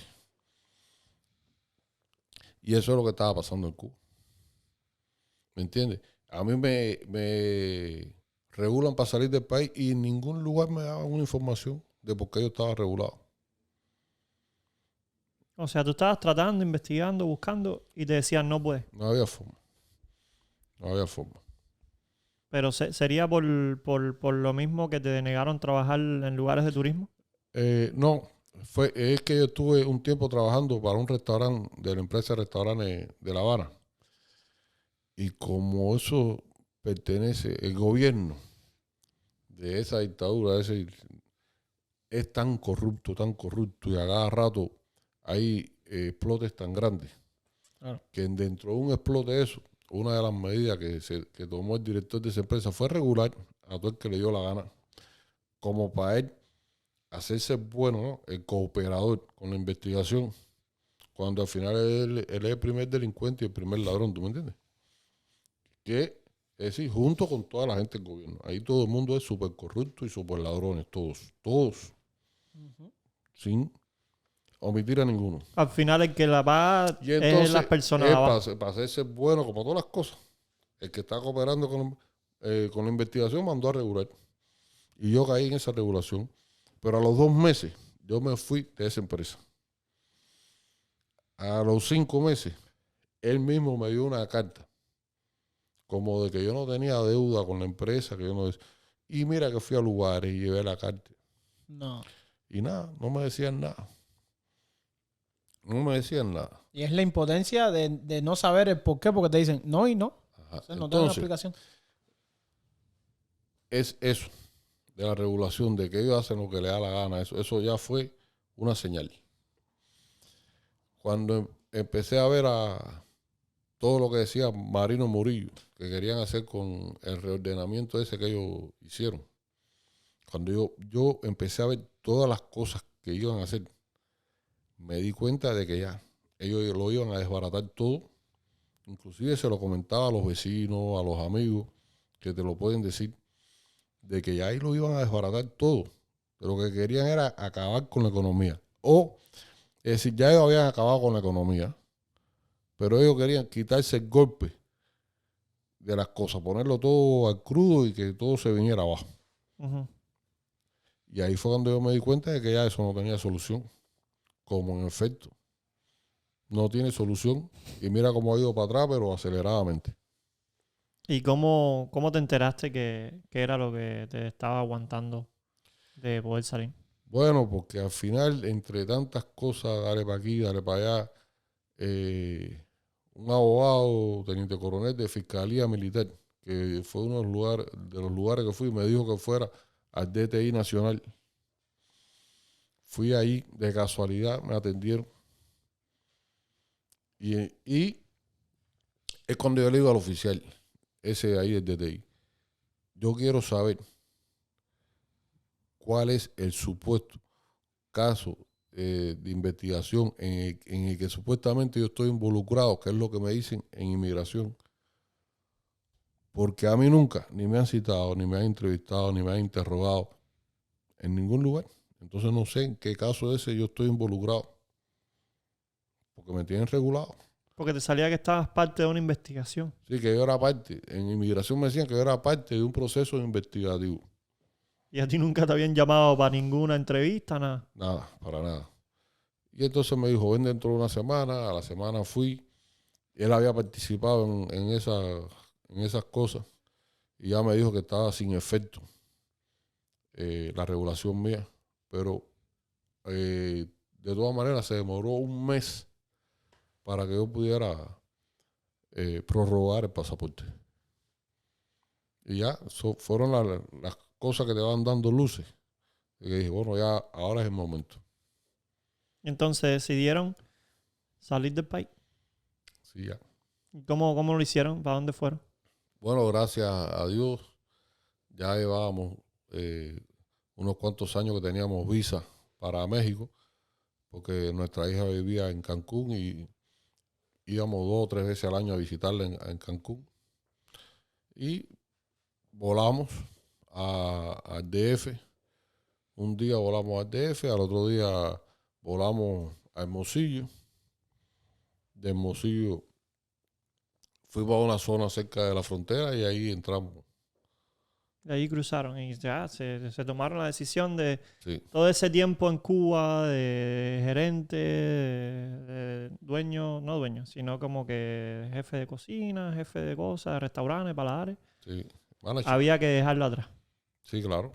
Y eso es lo que estaba pasando en Cuba. ¿Me entiendes? A mí me regulan para salir del país y en ningún lugar me daban una información de por qué yo estaba regulado. O sea, tú estabas tratando, investigando, buscando y te decían no puedes. No había forma. No había forma. Pero sería por lo mismo que te denegaron trabajar en lugares de turismo. No, es que yo estuve un tiempo trabajando para un restaurante de la empresa de restaurantes de La Habana. Y como eso pertenece, el gobierno de esa dictadura, es tan corrupto y a cada rato hay explotes tan grandes, Claro. que dentro de un explote de eso, una de las medidas que tomó el director de esa empresa fue regular a todo el que le dio la gana, como para él hacerse bueno, ¿no? El cooperador con la investigación, cuando al final él es el primer delincuente y el primer ladrón, ¿tú me entiendes? Que es decir, junto con toda la gente del gobierno. Ahí todo el mundo es súper corrupto y súper ladrones, todos, sin omitir a ninguno. Al final el que la paga Y es entonces, las personas de abajo. para hacerse bueno como todas las cosas, el que está cooperando con la investigación mandó a regular. Y yo caí en esa regulación. Pero a los 2 meses, yo me fui de esa empresa. A los 5 meses, él mismo me dio una carta, como de que yo no tenía deuda con la empresa, que yo no... Y mira que fui a lugares y llevé la carta. No. Y nada, no me decían nada. No me decían nada. Y es la impotencia de no saber el por qué, porque te dicen no y no. Ajá. O sea, no te dan una Entonces, explicación. es eso, de la regulación, de que ellos hacen lo que les da la gana. Eso ya fue una señal. Cuando empecé a ver a todo lo que decía Marino Murillo, que querían hacer con el reordenamiento ese que ellos hicieron, cuando yo empecé a ver todas las cosas que iban a hacer, me di cuenta de que ya ellos lo iban a desbaratar todo. Inclusive se lo comentaba a los vecinos, a los amigos, que te lo pueden decir, de que ya ahí lo iban a desbaratar todo. Pero lo que querían era acabar con la economía. Es decir, ya ellos habían acabado con la economía, pero ellos querían quitarse el golpe de las cosas, ponerlo todo al crudo y que todo se viniera abajo. Uh-huh. Y ahí fue cuando yo me di cuenta de que ya eso no tenía solución. Como en efecto, no tiene solución. Y mira cómo ha ido para atrás, pero aceleradamente. ¿Y cómo te enteraste que era lo que te estaba aguantando de poder salir? Bueno, porque al final, entre tantas cosas, dale para aquí, dale para allá, un abogado, teniente coronel de Fiscalía Militar, que fue uno de los lugares que fui, me dijo que fuera al DTI Nacional. Fui ahí de casualidad, me atendieron. Y es cuando yo le digo al oficial, ese de ahí del DTI, yo quiero saber cuál es el supuesto caso de investigación en el que supuestamente yo estoy involucrado, que es lo que me dicen en inmigración. Porque a mí nunca ni me han citado, ni me han entrevistado, ni me han interrogado en ningún lugar. Entonces no sé en qué caso ese yo estoy involucrado. Porque me tienen regulado. Porque te salía que estabas parte de una investigación. Sí, que yo era parte. En inmigración me decían que yo era parte de un proceso investigativo. Y a ti nunca te habían llamado para ninguna entrevista, nada. Nada, para nada. Y entonces me dijo, ven dentro de una semana. A la semana fui. Él había participado en esas cosas. Y ya me dijo que estaba sin efecto la regulación mía. Pero de todas maneras se demoró un mes para que yo pudiera prorrogar el pasaporte. Y ya fueron las cosas que te van dando luces. Y que dije, bueno, ya ahora es el momento. Entonces decidieron salir del país. Sí, ya. ¿Cómo lo hicieron? ¿Para dónde fueron? Bueno, gracias a Dios, ya llevábamos unos cuantos años que teníamos visa para México, porque nuestra hija vivía en Cancún y íbamos 2 o 3 veces al año a visitarla en Cancún. Y volamos al DF. Un día volamos al DF, al otro día volamos a Hermosillo. De Hermosillo fuimos a una zona cerca de la frontera y ahí entramos. De ahí cruzaron y ya se tomaron la decisión de Sí, todo ese tiempo en Cuba de gerente, de dueño, no dueño, sino como que jefe de cocina, jefe de cosas, de restaurantes, paladares. sí. Manager. Había que dejarlo atrás Sí, claro.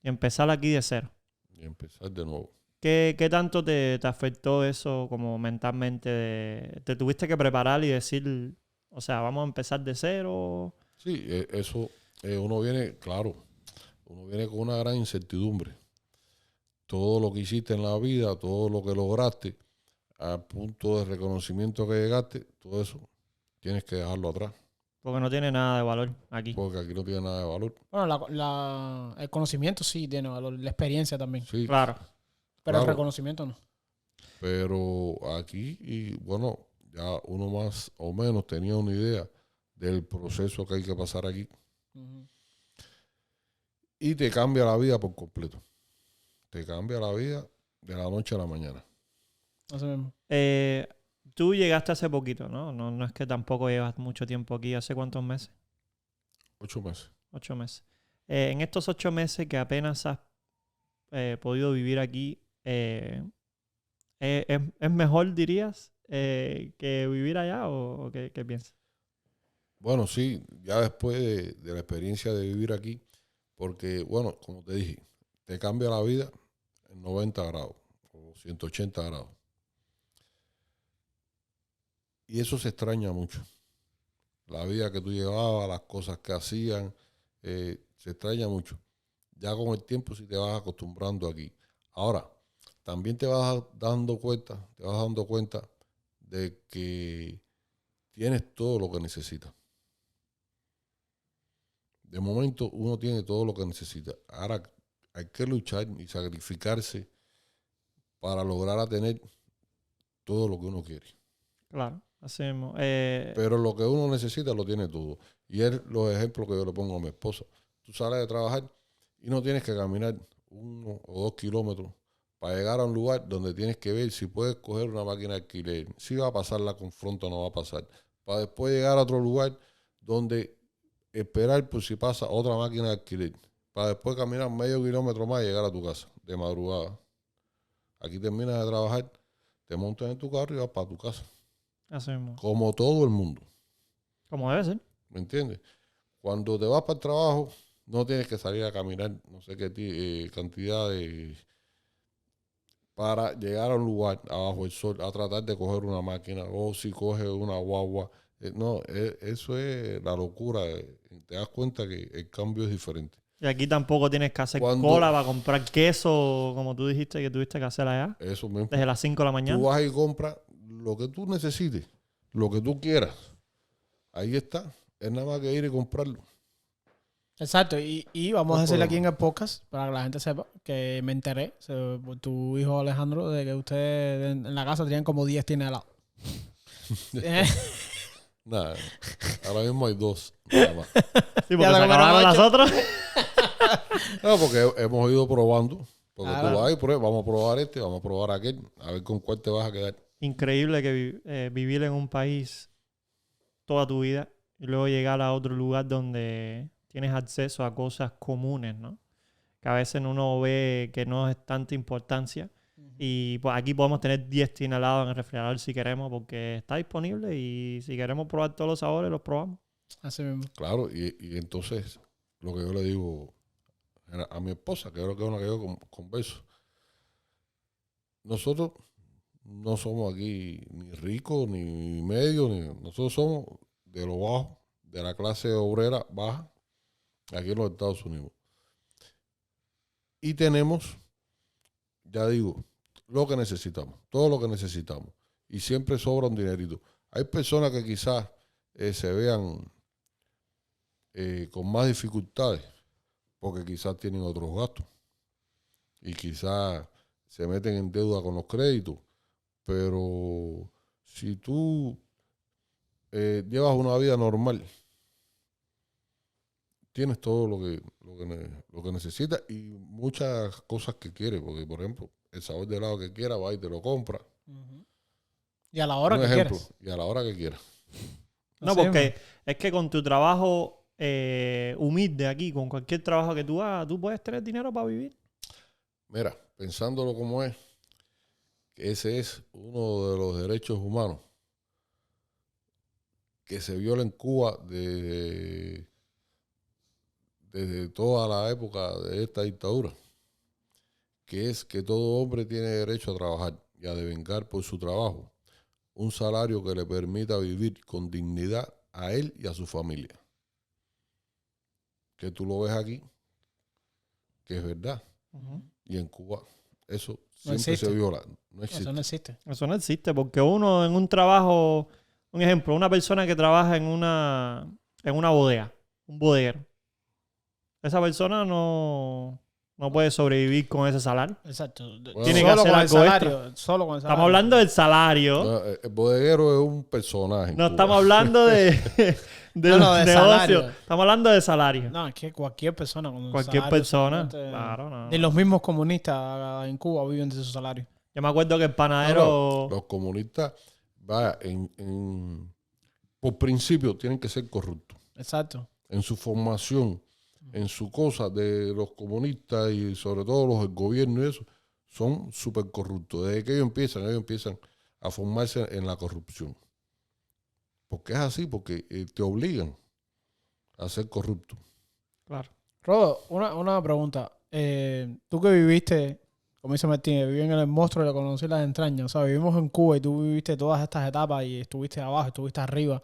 y empezar aquí de cero. Y empezar de nuevo. ¿Qué tanto te afectó eso como mentalmente? ¿Te tuviste que preparar y decir, o sea, vamos a empezar de cero? Sí, eso uno viene, claro, uno viene con una gran incertidumbre. Todo lo que hiciste en la vida, todo lo que lograste, al punto de reconocimiento que llegaste, todo eso tienes que dejarlo atrás. Porque no tiene nada de valor aquí. Porque aquí no tiene nada de valor. Bueno, el conocimiento sí tiene valor, la experiencia también. Sí, Claro. Pero el claro. reconocimiento no. Pero aquí, y bueno, ya uno más o menos tenía una idea del proceso que hay que pasar aquí. Uh-huh. Y te cambia la vida por completo. Te cambia la vida de la noche a la mañana. Así mismo. Tú llegaste hace poquito, ¿no? No es que tampoco llevas mucho tiempo aquí. ¿Hace cuántos meses? 8 meses. 8 meses. En estos 8 meses que apenas has podido vivir aquí, ¿es mejor, dirías, que vivir allá o qué piensas? Bueno, sí, ya después de la experiencia de vivir aquí, porque, bueno, como te dije, te cambia la vida en 90 grados o 180 grados. Y eso se extraña mucho. La vida que tú llevabas, las cosas que hacían, se extraña mucho. Ya con el tiempo sí te vas acostumbrando aquí. Ahora, también te vas dando cuenta de que tienes todo lo que necesitas. De momento uno tiene todo lo que necesita. Ahora hay que luchar y sacrificarse para lograr a tener todo lo que uno quiere. Claro, así mismo. Pero lo que uno necesita lo tiene todo. Y es los ejemplos que yo le pongo a mi esposa. Tú sales de trabajar y no tienes que caminar 1 o 2 kilómetros para llegar a un lugar donde tienes que ver si puedes coger una máquina de alquiler, si va a pasar la confronta o no va a pasar. Para después llegar a otro lugar donde esperar por si pasa otra máquina de alquiler. Para después caminar medio kilómetro más y llegar a tu casa de madrugada. Aquí terminas de trabajar, te montas en tu carro y vas para tu casa. Así mismo. Como todo el mundo. Como debe ser. ¿Me entiendes? Cuando te vas para el trabajo, no tienes que salir a caminar no sé qué cantidad para llegar a un lugar abajo del sol a tratar de coger una máquina o si coges una guagua. No, eso es la locura. Te das cuenta que el cambio es diferente. Y aquí tampoco tienes que hacer Cuando- cola para comprar queso, como tú dijiste que tuviste que hacer allá, Eso mismo. desde las 5 de la mañana. Tú vas y compras lo que tú necesites, lo que tú quieras. Ahí está. Es nada más que ir y comprarlo. Exacto, y vamos No a decirle aquí problema. en el podcast, para que la gente sepa, que me enteré, por tu hijo Alejandro, de que ustedes en la casa tenían como 10 tiene helado. Nada, ahora mismo hay 2, nada más. Sí, porque Ya se lo comieron acabaron las 8. otras. No, porque hemos ido probando. Porque Claro. tú vas y pruebas, vamos a probar este, vamos a probar aquel, a ver con cuál te vas a quedar. Increíble que vivir en un país toda tu vida y luego llegar a otro lugar donde tienes acceso a cosas comunes, ¿no? Que a veces uno ve que no es tanta importancia. Y pues aquí podemos tener 10 tinelados en el refrigerador si queremos, porque está disponible y si queremos probar todos los sabores, los probamos. Así mismo. Claro, y entonces lo que yo le digo a mi esposa, que creo que es una que yo converso, nosotros no somos aquí ni ricos, ni medios, nosotros somos de lo bajo, de la clase obrera baja, aquí en los Estados Unidos. Y tenemos, ya digo, lo que necesitamos, todo lo que necesitamos. Y siempre sobra un dinerito. Hay personas que quizás se vean con más dificultades, porque quizás tienen otros gastos. Y quizás se meten en deuda con los créditos. Pero si tú llevas una vida normal, tienes todo lo que necesitas y muchas cosas que quieres. Porque, por ejemplo, el sabor de helado que quieras, va y te lo compra. Y a la hora Un que ejemplo, quieras. y a la hora que quieras. No, Así porque mismo. es que con tu trabajo humilde aquí, con cualquier trabajo que tú hagas, tú puedes tener dinero para vivir. Mira, pensándolo como es, que ese es uno de los derechos humanos que se viola en Cuba desde toda la época de esta dictadura, que es que todo hombre tiene derecho a trabajar y a devengar por su trabajo un salario que le permita vivir con dignidad a él y a su familia. Que tú lo ves aquí, que es verdad. Y en Cuba eso siempre existe. se viola. No Eso existe. no existe. Eso no existe, porque uno en un trabajo, un ejemplo, una persona que trabaja en una bodega, un bodeguero, esa persona no puede sobrevivir con ese salario. Exacto. Tiene que Solo hacer con el algo salario. Solo con el salario. Estamos hablando del salario. No, el bodeguero es un personaje. en No Cuba. estamos hablando de No, no, de negocio. salario. Estamos hablando de salario. No, es que cualquier persona con un Cualquier salario persona. solamente- Claro, no. Ni los mismos comunistas en Cuba viven de su salario. Yo me acuerdo que el No, panadero... los comunistas, vaya, por principio tienen que ser corruptos. Exacto. En su formación, en su cosa de los comunistas y sobre todo los del gobierno y eso, son súper corruptos. Desde que ellos empiezan a formarse en la corrupción. Porque es así, porque te obligan a ser corrupto. Claro. Rodo, una pregunta. Tú que viviste, como dice Martín, viví en el monstruo y le conocí las entrañas. O sea, vivimos en Cuba y tú viviste todas estas etapas y estuviste abajo, estuviste arriba.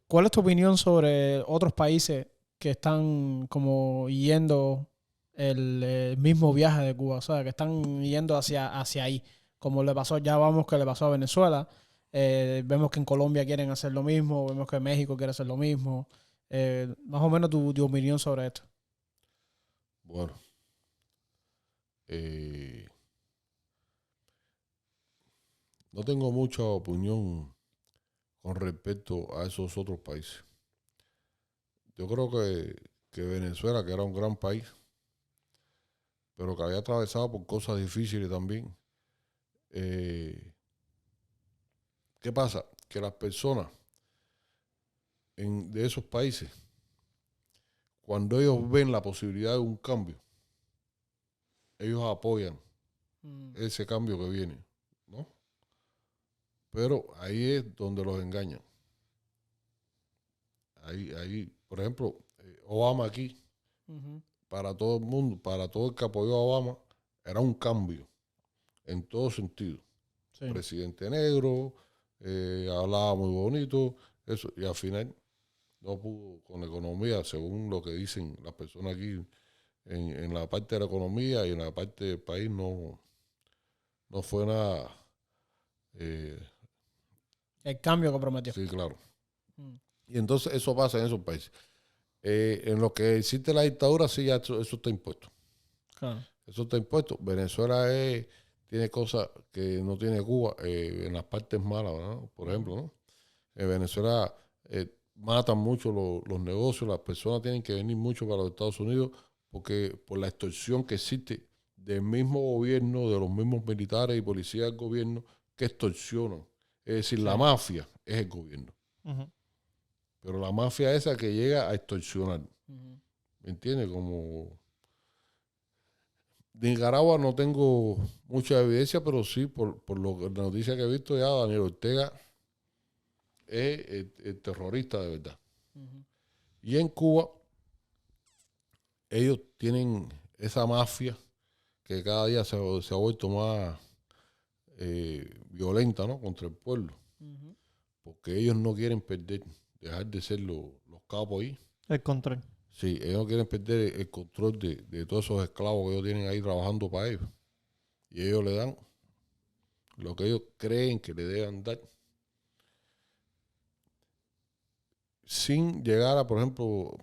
¿Cuál es tu opinión sobre otros países que están como yendo el mismo viaje de Cuba? O sea, que están yendo hacia ahí. Como le pasó, ya vamos que le pasó a Venezuela. Vemos que en Colombia quieren hacer lo mismo. Vemos que México quiere hacer lo mismo. Más o menos tu opinión sobre esto. Bueno, no tengo mucha opinión con respecto a esos otros países. Yo creo que Venezuela, que era un gran país, pero que había atravesado por cosas difíciles también. ¿Qué pasa? Que las personas de esos países, cuando ellos ven la posibilidad de un cambio, ellos apoyan ese cambio que viene, ¿no? Pero ahí es donde los engañan. Ahí, por ejemplo, Obama aquí, para todo el mundo, para todo el que apoyó a Obama, era un cambio en todo sentido. Sí. Presidente negro, hablaba muy bonito, eso, y al final no pudo con la economía, según lo que dicen las personas aquí, en la parte de la economía y en la parte del país no fue nada. El cambio que prometió. Sí, claro. Mm. Y entonces eso pasa en esos países. En lo que existe la dictadura, sí, ya eso está impuesto. Claro. Eso está impuesto. Venezuela tiene cosas que no tiene Cuba en las partes malas, ¿no? Por ejemplo, ¿no? En Venezuela matan mucho los negocios, las personas tienen que venir mucho para los Estados Unidos porque por la extorsión que existe del mismo gobierno, de los mismos militares y policías del gobierno que extorsionan. Es decir, la mafia es el gobierno. Ujú. Pero la mafia esa que llega a extorsionar. Ujú. ¿Me entiendes? Como de Nicaragua no tengo mucha evidencia, pero sí, por la noticia que he visto ya, Daniel Ortega es el terrorista de verdad. Ujú. Y en Cuba, ellos tienen esa mafia que cada día se ha vuelto más violenta, ¿no? Contra el pueblo. Ujú. Porque ellos no quieren dejar de ser los capos ahí. El control. Sí, ellos no quieren perder el control de todos esos esclavos que ellos tienen ahí trabajando para ellos. Y ellos le dan lo que ellos creen que le deben dar. Sin llegar a, por ejemplo,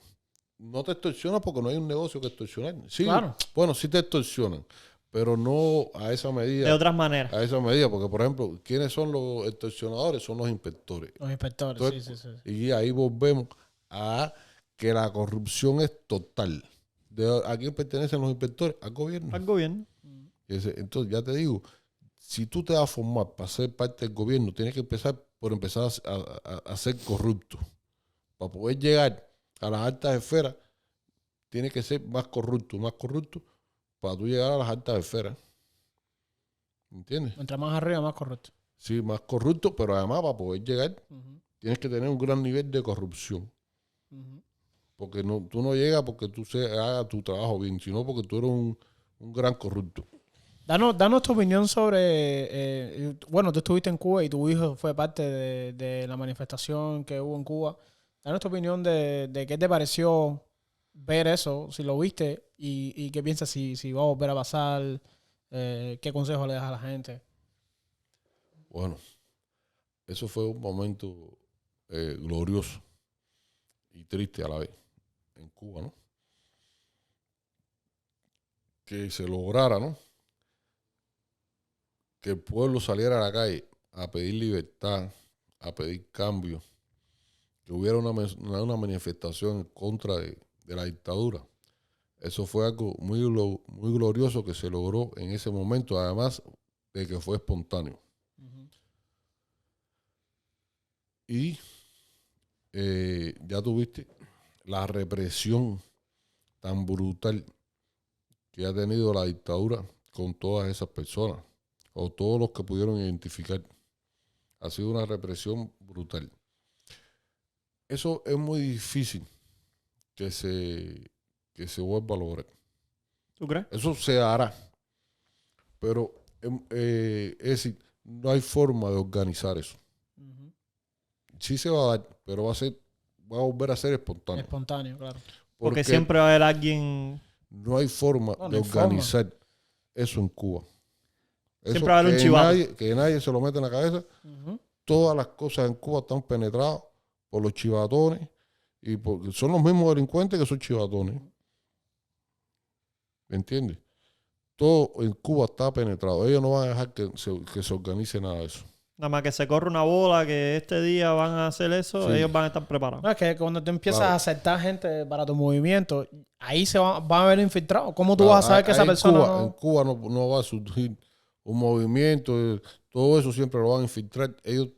no te extorsionan porque no hay un negocio que extorsionar. Sí, Claro. bueno, sí te extorsionan, pero no a esa medida. De otras maneras. A esa medida, porque, por ejemplo, ¿quiénes son los extorsionadores? Son los inspectores. Los inspectores, Entonces, sí. y ahí volvemos a que la corrupción es total. ¿A quién pertenecen los inspectores? Al gobierno. Al gobierno. Entonces, ya te digo, si tú te vas a formar para ser parte del gobierno, tienes que empezar por empezar a ser corrupto. Para poder llegar a las altas esferas, tienes que ser más corrupto para tú llegar a las altas esferas. ¿Entiendes? Mientras más arriba, más correcto. Sí, más corrupto, pero además para poder llegar, tienes que tener un gran nivel de corrupción. Ujú. Porque tú no llegas porque tú hagas tu trabajo bien, sino porque tú eres un gran corrupto. Danos tu opinión sobre, bueno, tú estuviste en Cuba y tu hijo fue parte de la manifestación que hubo en Cuba. Danos tu opinión de qué te pareció ver eso, si lo viste y qué piensas si va a volver a pasar, qué consejo le das a la gente. Bueno, eso fue un momento glorioso y triste a la vez en Cuba, ¿no? Que se lograra, ¿no? Que el pueblo saliera a la calle a pedir libertad, a pedir cambio, que hubiera una manifestación en contra de la dictadura. Eso fue algo muy glorioso que se logró en ese momento, además de que fue espontáneo. Uh-huh. Y ya tuviste la represión tan brutal que ha tenido la dictadura con todas esas personas, o todos los que pudieron identificar. Ha sido una represión brutal. Eso es muy difícil que se vuelva a lograr. ¿Tú crees? Eso se hará, pero es decir, no hay forma de organizar eso. Uh-huh. Sí se va a dar, pero va a volver a ser espontáneo. Espontáneo, claro. Porque siempre va a haber alguien... No hay forma de organizar eso en Cuba. Eso siempre va a haber un chivato. Que nadie se lo mete en la cabeza. Uh-huh. Todas las cosas en Cuba están penetradas por los chivatones y porque son los mismos delincuentes que son chivatones. ¿Me entiendes? Todo en Cuba está penetrado. Ellos no van a dejar que se organice nada de eso. Nada más que se corre una bola que este día van a hacer eso, Sí. ellos van a estar preparados. No, es que cuando tú empiezas a aceptar gente para tu movimiento, ahí se van a ver infiltrados. ¿Cómo tú vas a saber que esa persona En Cuba no va a surgir un movimiento, todo eso siempre lo van a infiltrar. Ellos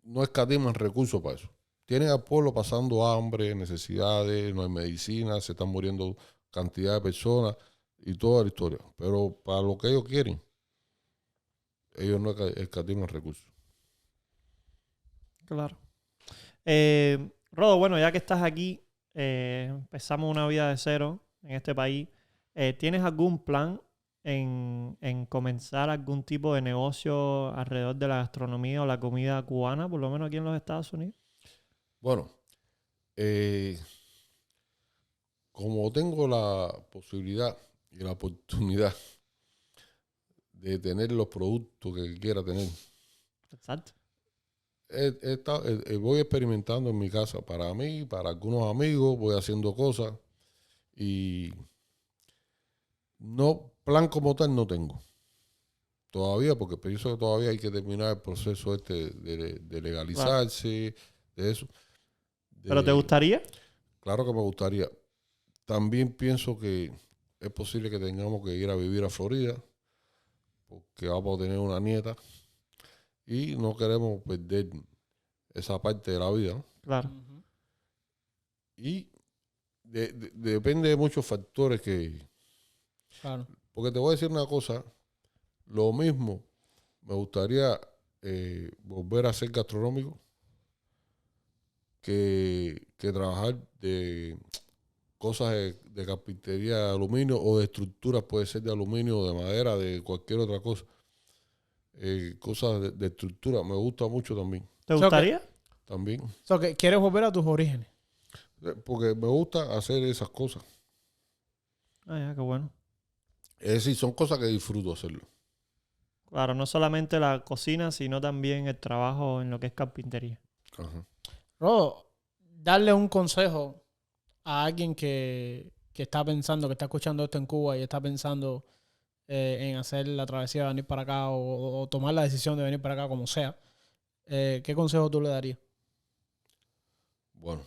no escatiman recursos para eso. Tienen al pueblo pasando hambre, necesidades, no hay medicina, se están muriendo cantidad de personas y toda la historia. Pero para lo que ellos quieren, ellos no escatiman recursos. Claro. Rodo, bueno, ya que estás aquí, empezamos una vida de cero en este país. ¿Tienes algún plan en comenzar algún tipo de negocio alrededor de la gastronomía o la comida cubana, por lo menos aquí en los Estados Unidos? Bueno, como tengo la posibilidad y la oportunidad de tener los productos que quiera tener, Exacto. voy experimentando en mi casa para mí, para algunos amigos, voy haciendo cosas y no, plan como tal no tengo todavía, porque pienso que todavía hay que terminar el proceso de Claro. legalizarse, de eso. ¿Pero te gustaría? Claro que me gustaría. También pienso que es posible que tengamos que ir a vivir a Florida, porque vamos a tener una nieta y no queremos perder esa parte de la vida, ¿no? Claro. Ujú. Y depende de muchos factores Claro. porque te voy a decir una cosa, lo mismo, me gustaría volver a ser gastronómico que trabajar de cosas de carpintería de aluminio o de estructuras, puede ser de aluminio o de madera, de cualquier otra cosa. Cosas de estructura, me gusta mucho también. ¿Te So que, gustaría? También. so que quieres volver a tus orígenes. Porque me gusta hacer esas cosas. Ah, ya, qué bueno. Es decir, son cosas que disfruto hacerlo. Claro, no solamente la cocina, sino también el trabajo en lo que es carpintería. Ajá. Rodo, darle un consejo a alguien que está pensando, que está escuchando esto en Cuba y está pensando en hacer la travesía de venir para acá o tomar la decisión de venir para acá como sea, ¿qué consejo tú le darías? Bueno,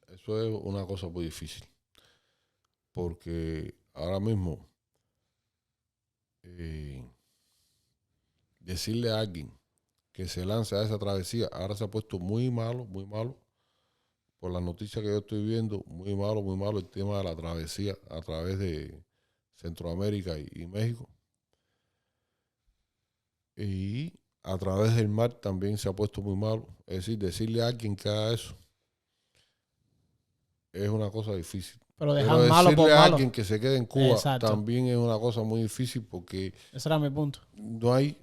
eso es una cosa muy difícil. Porque ahora mismo decirle a alguien que se lance a esa travesía, ahora se ha puesto muy malo, por las noticias que yo estoy viendo, muy malo el tema de la travesía a través de Centroamérica y México. Y a través del mar también se ha puesto muy malo. Es decir, decirle a alguien que haga eso es una cosa difícil. Pero dejar Pero malo por decirle a malo. alguien que se quede en Cuba Exacto. también es una cosa muy difícil porque Ese era mi punto. no hay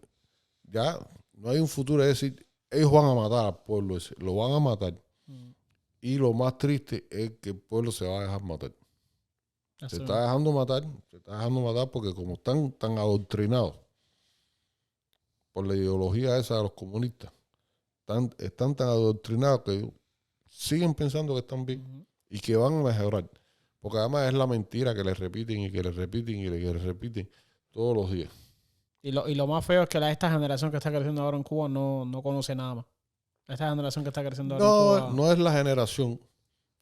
un futuro. Es decir, ellos van a matar al pueblo ese, lo van a matar. Mm, Y lo más triste es que el pueblo se va a dejar matar. Se así está dejando matar porque como están tan adoctrinados por la ideología esa de los comunistas, están tan adoctrinados que siguen pensando que están bien mismo. Ujú. y que van a mejorar. Porque además es la mentira que les repiten y que les repiten y que les repiten todos los días. Y lo más feo es que esta generación que está creciendo ahora en Cuba no conoce nada más. Esta generación que está creciendo ahora en No, Cuba. no es la generación.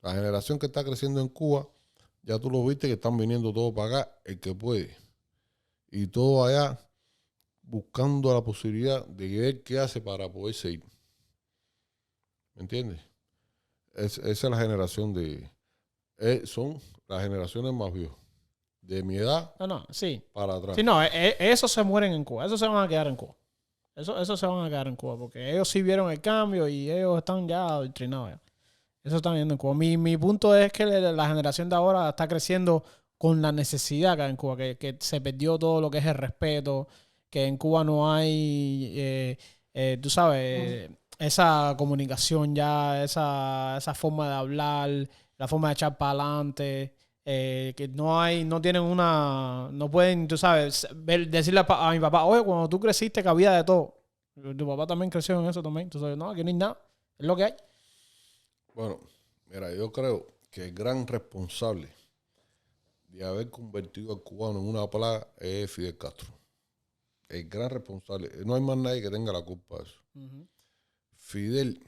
La generación que está creciendo en Cuba, ya tú lo viste que están viniendo todos para acá, el que puede. Y todo allá buscando la posibilidad de ver qué hace para poderse ir. ¿Me entiendes? Esa es la generación son las generaciones más viejas. De mi edad No, sí. para atrás. Sí, no, esos se mueren en Cuba. Esos se van a quedar en Cuba. Esos se van a quedar en Cuba porque ellos sí vieron el cambio y ellos están ya adoctrinados. Ya. Eso están viendo en Cuba. Mi punto es que la generación de ahora está creciendo con la necesidad que hay en Cuba, que se perdió todo lo que es el respeto, que en Cuba no hay, tú sabes, esa comunicación ya, esa forma de hablar, la forma de echar para adelante, que no tienen no pueden, tú sabes, decirle a mi papá, oye, cuando tú creciste que había de todo. Tu papá también creció en eso también. Tú sabes, no, aquí no hay nada, es lo que hay. Bueno, mira, yo creo que el gran responsable de haber convertido al cubano en una plaga es Fidel Castro. El gran responsable. No hay más nadie que tenga la culpa de eso. Uh-huh. Fidel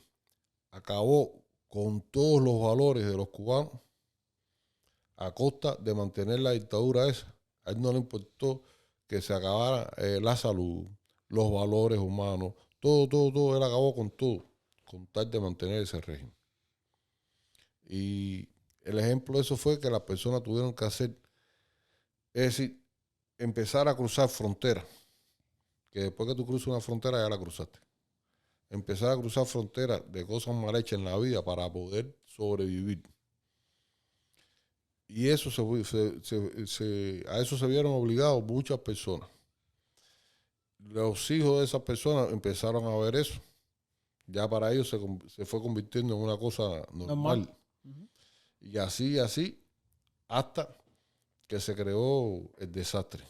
acabó con todos los valores de los cubanos a costa de mantener la dictadura esa. A él no le importó que se acabara la salud, los valores humanos, todo. Él acabó con todo, con tal de mantener ese régimen. Y el ejemplo de eso fue que las personas tuvieron que hacer, es decir, empezar a cruzar fronteras, que después que tú cruzas una frontera ya la cruzaste. Empezar a cruzar fronteras de cosas mal hechas en la vida para poder sobrevivir. Y eso a eso se vieron obligados muchas personas. Los hijos de esas personas empezaron a ver eso. Ya para ellos se fue convirtiendo en una cosa normal. Uh-huh. Y así, hasta que se creó el desastre.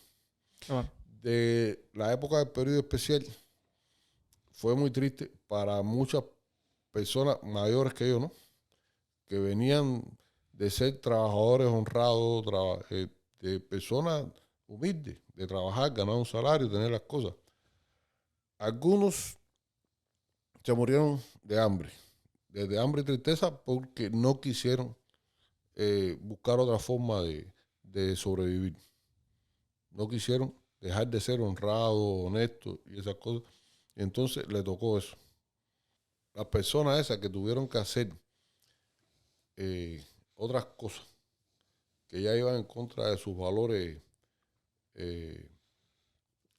Bueno. De la época del periodo especial fue muy triste para muchas personas mayores que yo, ¿no? Que venían de ser trabajadores honrados, de personas humildes, de trabajar, ganar un salario, tener las cosas. Algunos se murieron de hambre y tristeza porque no quisieron buscar otra forma de sobrevivir. No quisieron dejar de ser honrados, honestos y esas cosas. Y entonces le tocó eso. Las personas esas que tuvieron que hacer otras cosas que ya iban en contra de sus valores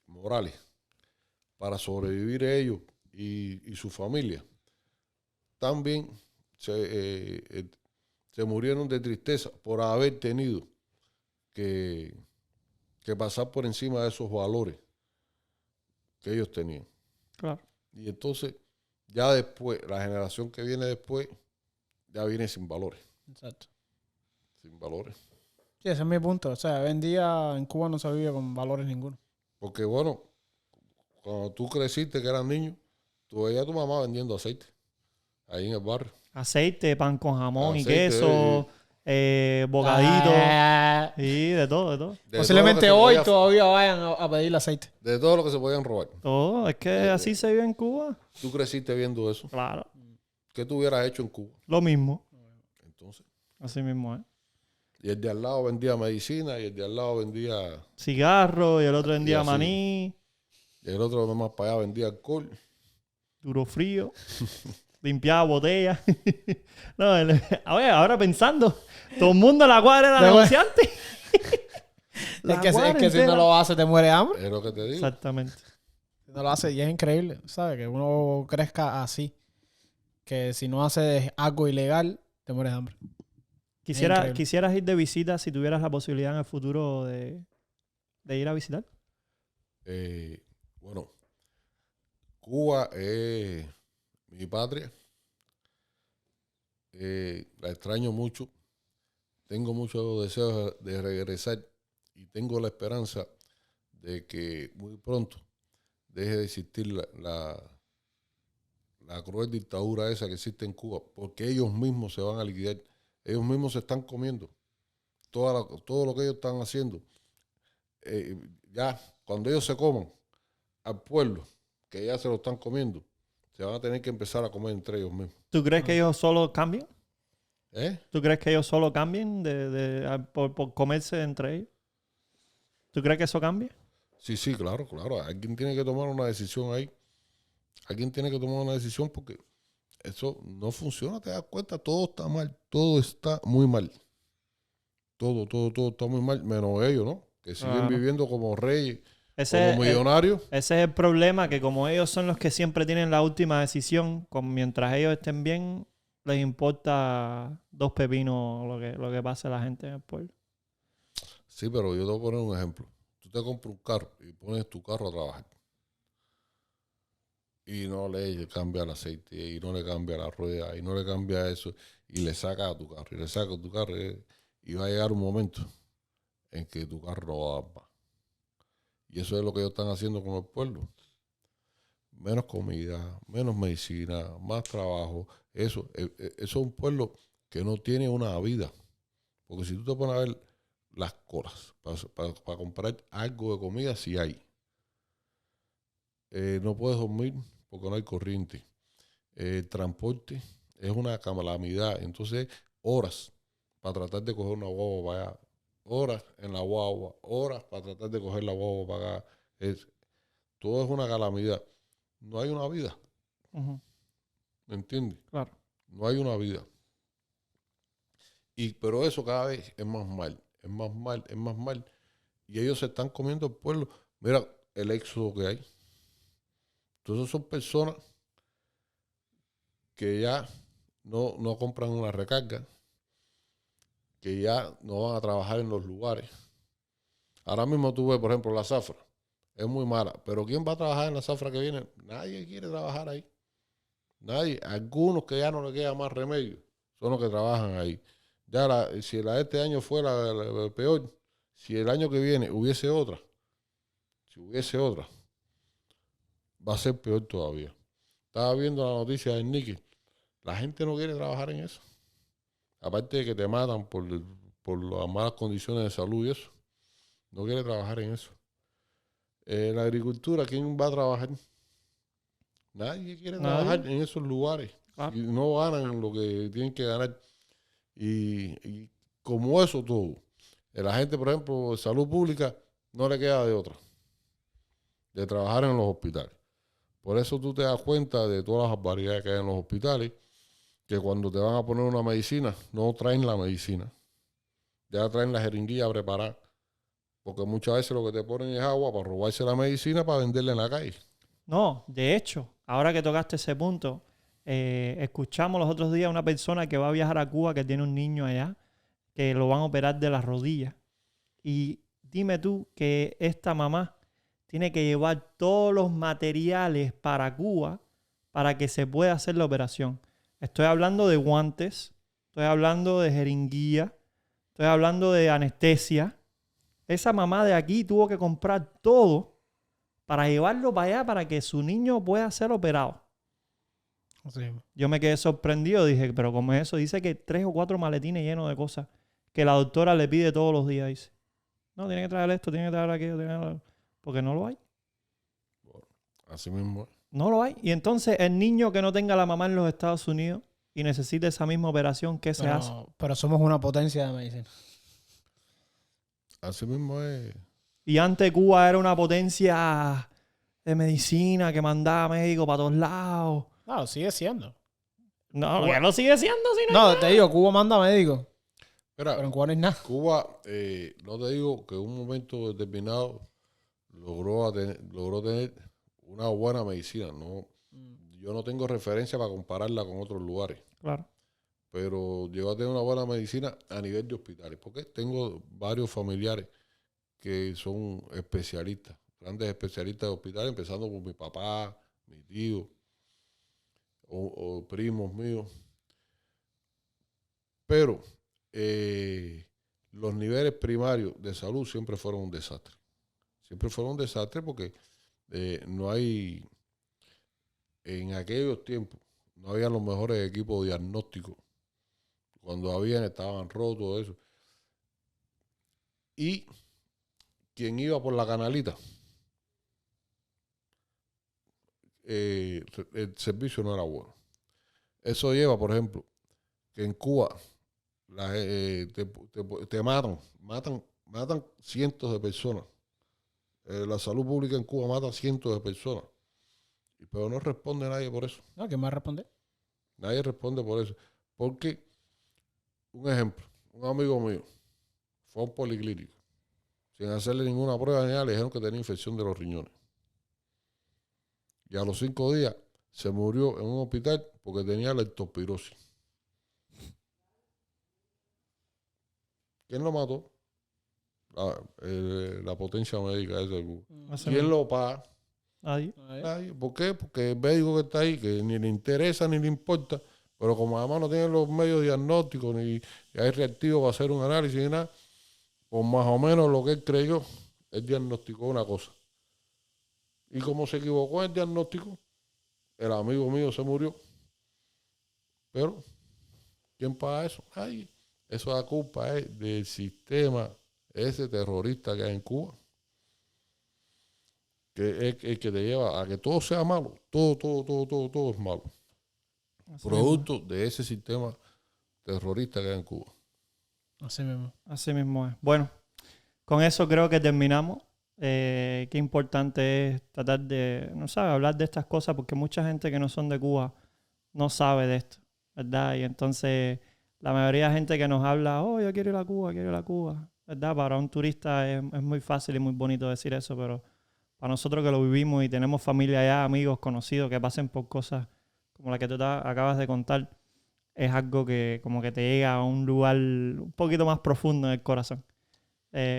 morales para sobrevivir ellos y su familia, también se murieron de tristeza por haber tenido que pasar por encima de esos valores que ellos tenían. Claro. Y entonces, ya después, la generación que viene después, ya viene sin valores. Exacto. Sin valores. Sí, ese es mi punto. O sea, hoy en día en Cuba no se vive con valores ninguno. Porque, bueno, cuando tú creciste, que eras niño, tú veías a tu mamá vendiendo aceite ahí en el barrio. Aceite, pan con jamón Aceite, y queso, bocadito. Y de todo, de todo. De Posiblemente todo lo que hoy se podía- todavía vayan a pedir aceite. De todo lo que se podían robar. Todo, es que así se vive en Cuba. Tú creciste viendo eso. Claro, ¿Qué tú hubieras hecho en Cuba? lo mismo. Entonces, Así mismo, ¿eh? y el de al lado vendía medicina, y el de al lado vendía, Cigarro, y el otro vendía así. maní, y el otro más para allá vendía alcohol. duro frío, limpiaba botellas. No, a ver, ahora pensando, todo el mundo en la cuadra era De negociante. Es que si no lo hace te muere de hambre. Es lo que te digo. Exactamente. Si no lo hace y es increíble, ¿sabes? Que uno crezca así. Que si no haces algo ilegal, te mueres de hambre. Increíble. ¿Quisieras ir de visita si tuvieras la posibilidad en el futuro de ir a visitar? Bueno, Cuba es mi patria. La extraño mucho. Tengo muchos deseos de regresar y tengo la esperanza de que muy pronto deje de existir la cruel dictadura esa que existe en Cuba, porque ellos mismos se van a liquidar. Ellos mismos se están comiendo todo lo que ellos están haciendo. Ya, cuando ellos se coman al pueblo, que ya se lo están comiendo, se van a tener que empezar a comer entre ellos mismos. ¿Tú crees que ellos solo cambien? ¿Eh? ¿Tú crees que ellos solo cambien por comerse entre ellos? ¿Tú crees que eso cambie? Sí, claro. Alguien tiene que tomar una decisión ahí. Alguien tiene que tomar una decisión porque eso no funciona, te das cuenta, todo está mal, todo está muy mal. Todo está muy mal, menos ellos, ¿no? Que siguen Claro. viviendo como reyes, Ese como millonarios. Ese es el problema, que como ellos son los que siempre tienen la última decisión, mientras ellos estén bien, les importa dos pepinos lo que pase a la gente en el pueblo. Sí, pero yo te voy a poner un ejemplo. Tú te compras un carro y pones tu carro a trabajar. Y no le cambia el aceite, y no le cambia la rueda, y no le cambia eso, y le saca a tu carro, y le saca a tu carro, y va a llegar un momento en que tu carro no va a dar más. Y eso es lo que ellos están haciendo con el pueblo. Menos comida, menos medicina, más trabajo. Eso es un pueblo que no tiene una vida. Porque si tú te pones a ver las colas para comprar algo de comida, sí hay. No puedes dormir porque no hay corriente. El transporte es una calamidad. Entonces, horas para tratar de coger una guagua para allá. Horas en la guagua. Horas para tratar de coger la guagua para acá. Todo es una calamidad. No hay una vida. Uh-huh. ¿Me entiendes? Claro. No hay una vida. Pero eso cada vez es más mal. Es más mal, es más mal. Y ellos se están comiendo el pueblo. Mira el éxodo que hay. Entonces son personas que ya no compran una recarga, que ya no van a trabajar en los lugares. Ahora mismo tú ves, por ejemplo, la zafra. Es muy mala. Pero ¿quién va a trabajar en la zafra que viene? Nadie quiere trabajar ahí. Nadie. Algunos que ya no le queda más remedio son los que trabajan ahí. Ya si la de este año fue la peor, si el año que viene hubiese otra, va a ser peor todavía. Estaba viendo la noticia del níquel, La gente no quiere trabajar en eso. Aparte de que te matan por las malas condiciones de salud y eso. No quiere trabajar en eso. La agricultura, ¿quién va a trabajar? Nadie quiere trabajar en esos lugares. Claro. Y no ganan lo que tienen que ganar. Y como eso todo, la gente, por ejemplo, de salud pública, no le queda de otra. De trabajar en los hospitales. Por eso tú te das cuenta de todas las barbaridades que hay en los hospitales, que cuando te van a poner una medicina, no traen la medicina. Ya traen la jeringuilla preparada. Porque muchas veces lo que te ponen es agua para robarse la medicina para venderla en la calle. No, de hecho, ahora que tocaste ese punto, escuchamos los otros días a una persona que va a viajar a Cuba, que tiene un niño allá, que lo van a operar de las rodillas. Y dime tú que esta mamá tiene que llevar todos los materiales para Cuba para que se pueda hacer la operación. Estoy hablando de guantes, estoy hablando de jeringuilla, estoy hablando de anestesia. Esa mamá de aquí tuvo que comprar todo para llevarlo para allá para que su niño pueda ser operado. Sí. Yo me quedé sorprendido. Dije, ¿pero cómo es eso? Dice que 3 o 4 maletines llenos de cosas que la doctora le pide todos los días. Dice, no, tiene que traer esto, tiene que traer aquello, porque no lo hay. Bueno, así mismo. No lo hay. Y entonces el niño que no tenga la mamá en los Estados Unidos y necesite esa misma operación, ¿qué se hace? Pero somos una potencia de medicina. Así mismo es. Y antes Cuba era una potencia de medicina que mandaba médicos para todos lados. Claro, sigue siendo. No, Cuba ya lo sigue siendo. Si no, te digo, Cuba manda médicos. Mira, Pero en Cuba no hay nada. Cuba, no te digo que en un momento determinado logró tener una buena medicina. No, yo no tengo referencia para compararla con otros lugares. Claro. Pero llegó a tener una buena medicina a nivel de hospitales. Porque tengo varios familiares que son especialistas, grandes especialistas de hospitales, empezando por mi papá, mi tío, o primos míos. Pero los niveles primarios de salud siempre fueron un desastre. Siempre fueron un desastre porque no hay, en aquellos tiempos, no había los mejores equipos diagnósticos. Cuando habían, estaban rotos, todo eso. Y quien iba por la canalita, el servicio no era bueno. Eso lleva, por ejemplo, que en Cuba te matan cientos de personas. La salud pública en Cuba mata cientos de personas. Pero no responde nadie por eso. No, ¿quién más responde? Nadie responde por eso. Porque, un ejemplo, un amigo mío fue a un policlínico. Sin hacerle ninguna prueba ni nada, le dijeron que tenía infección de los riñones. Y a los 5 días se murió en un hospital porque tenía leptospirosis. ¿Quién lo mató? La potencia médica esa. ¿Quién lo paga? Nadie. Nadie. ¿Por qué? Porque el médico que está ahí, que ni le interesa ni le importa, pero como además no tiene los medios diagnósticos ni hay reactivos para hacer un análisis ni nada, pues más o menos lo que él creyó, él diagnosticó una cosa. Y como se equivocó en el diagnóstico, el amigo mío se murió. Pero, ¿quién paga eso? Nadie. Eso da culpa del sistema ese terrorista que hay en Cuba, que es el que te lleva a que todo sea malo. Todo es malo. Así Producto mismo. de ese sistema terrorista que hay en Cuba. Así mismo. Así mismo es. Bueno, con eso creo que terminamos. Qué importante es tratar de, no sabe, hablar de estas cosas porque mucha gente que no son de Cuba no sabe de esto, ¿verdad? Y entonces la mayoría de gente que nos habla, oh, yo quiero ir a Cuba, ¿verdad? Para un turista es muy fácil y muy bonito decir eso, pero para nosotros que lo vivimos y tenemos familia allá, amigos, conocidos que pasen por cosas como la que tú acabas de contar, es algo que como que te llega a un lugar un poquito más profundo en el corazón.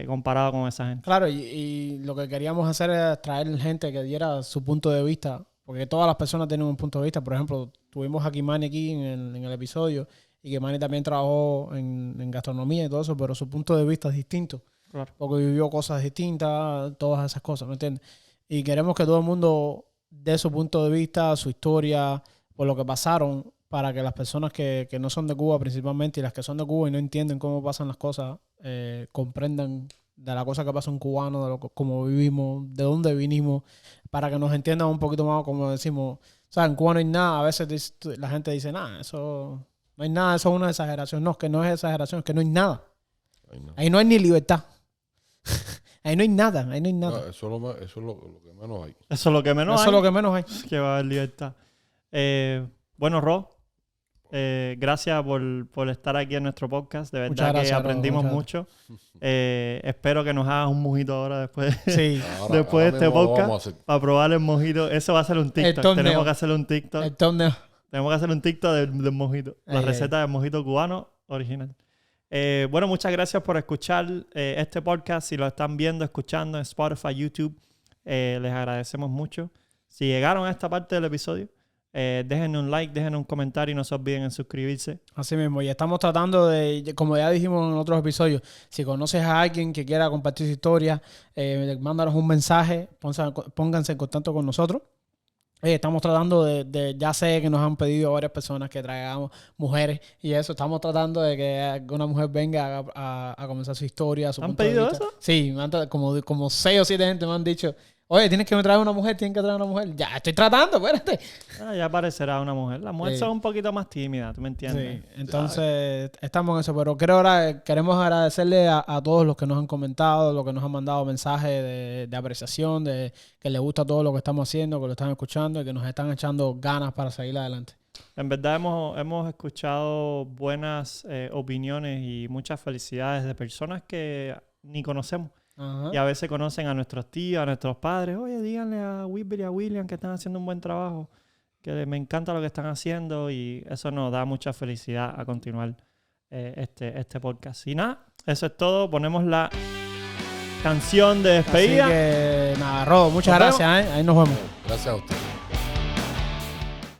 Comparado con esa gente. Claro, y lo que queríamos hacer era traer gente que diera su punto de vista, porque todas las personas tienen un punto de vista. Por ejemplo, tuvimos a Kimani aquí en el episodio, y Kimani también trabajó en gastronomía y todo eso, pero su punto de vista es distinto, Claro. porque vivió cosas distintas, todas esas cosas, ¿me entiendes? Y queremos que todo el mundo dé su punto de vista, su historia, por lo que pasaron, para que las personas que no son de Cuba principalmente y las que son de Cuba y no entienden cómo pasan las cosas, comprendan de la cosa que pasa un cubano, de cómo vivimos, de dónde vinimos, para que nos entiendan un poquito más, como decimos, o sea, en Cuba no hay nada, a veces la gente dice, nada, eso no hay nada, eso es una exageración. No, es que no es exageración, es que no hay nada. Ahí no hay ni libertad. Ahí no hay nada, ahí no hay nada. No, eso es lo que menos hay. Eso es lo que menos Eso hay. es lo que menos hay. Que va a haber libertad. Bueno, Ro, gracias por estar aquí en nuestro podcast. De verdad Muchas gracias, que aprendimos Ro, mucho. Espero que nos hagas un mojito ahora después, Sí. después de este mismo lo vamos a podcast. hacer. Para probar el mojito. Eso va a ser un TikTok. torneo. Tenemos que hacer un TikTok. El torneo. Tenemos que hacer un TikTok del mojito. La receta del mojito cubano original. Bueno, muchas gracias por escuchar este podcast. Si lo están viendo, escuchando en Spotify, YouTube, les agradecemos mucho. Si llegaron a esta parte del episodio, déjenme un like, déjenme un comentario y no se olviden en suscribirse. Así mismo, y estamos tratando de, como ya dijimos en otros episodios, si conoces a alguien que quiera compartir su historia, mándanos un mensaje, pónganse en contacto con nosotros. Estamos tratando ya sé que nos han pedido varias personas que traigamos mujeres y eso, estamos tratando de que alguna mujer venga a comenzar su historia, su ¿Han punto de pedido vista. eso? Sí, como 6 o 7 gente me han dicho, oye, tienes que traer una mujer, tienes que traer una mujer. Ya, estoy tratando, espérate. Ya aparecerá una mujer. Las mujeres son un poquito más tímidas, ¿tú me entiendes? Sí, entonces estamos en eso, pero queremos agradecerle a todos los que nos han comentado, los que nos han mandado mensajes de apreciación, de que les gusta todo lo que estamos haciendo, que lo están escuchando y que nos están echando ganas para seguir adelante. En verdad hemos escuchado buenas opiniones y muchas felicidades de personas que ni conocemos. Ajá. Y a veces conocen a nuestros tíos, a nuestros padres. Oye, díganle a Wilber y a William que están haciendo un buen trabajo, que me encanta lo que están haciendo y eso nos da mucha felicidad a continuar este podcast. Y nada, eso es todo. Ponemos la canción de despedida. Así que nada, Rob, muchas Nos vemos. gracias. Ahí nos vemos. Gracias a ustedes.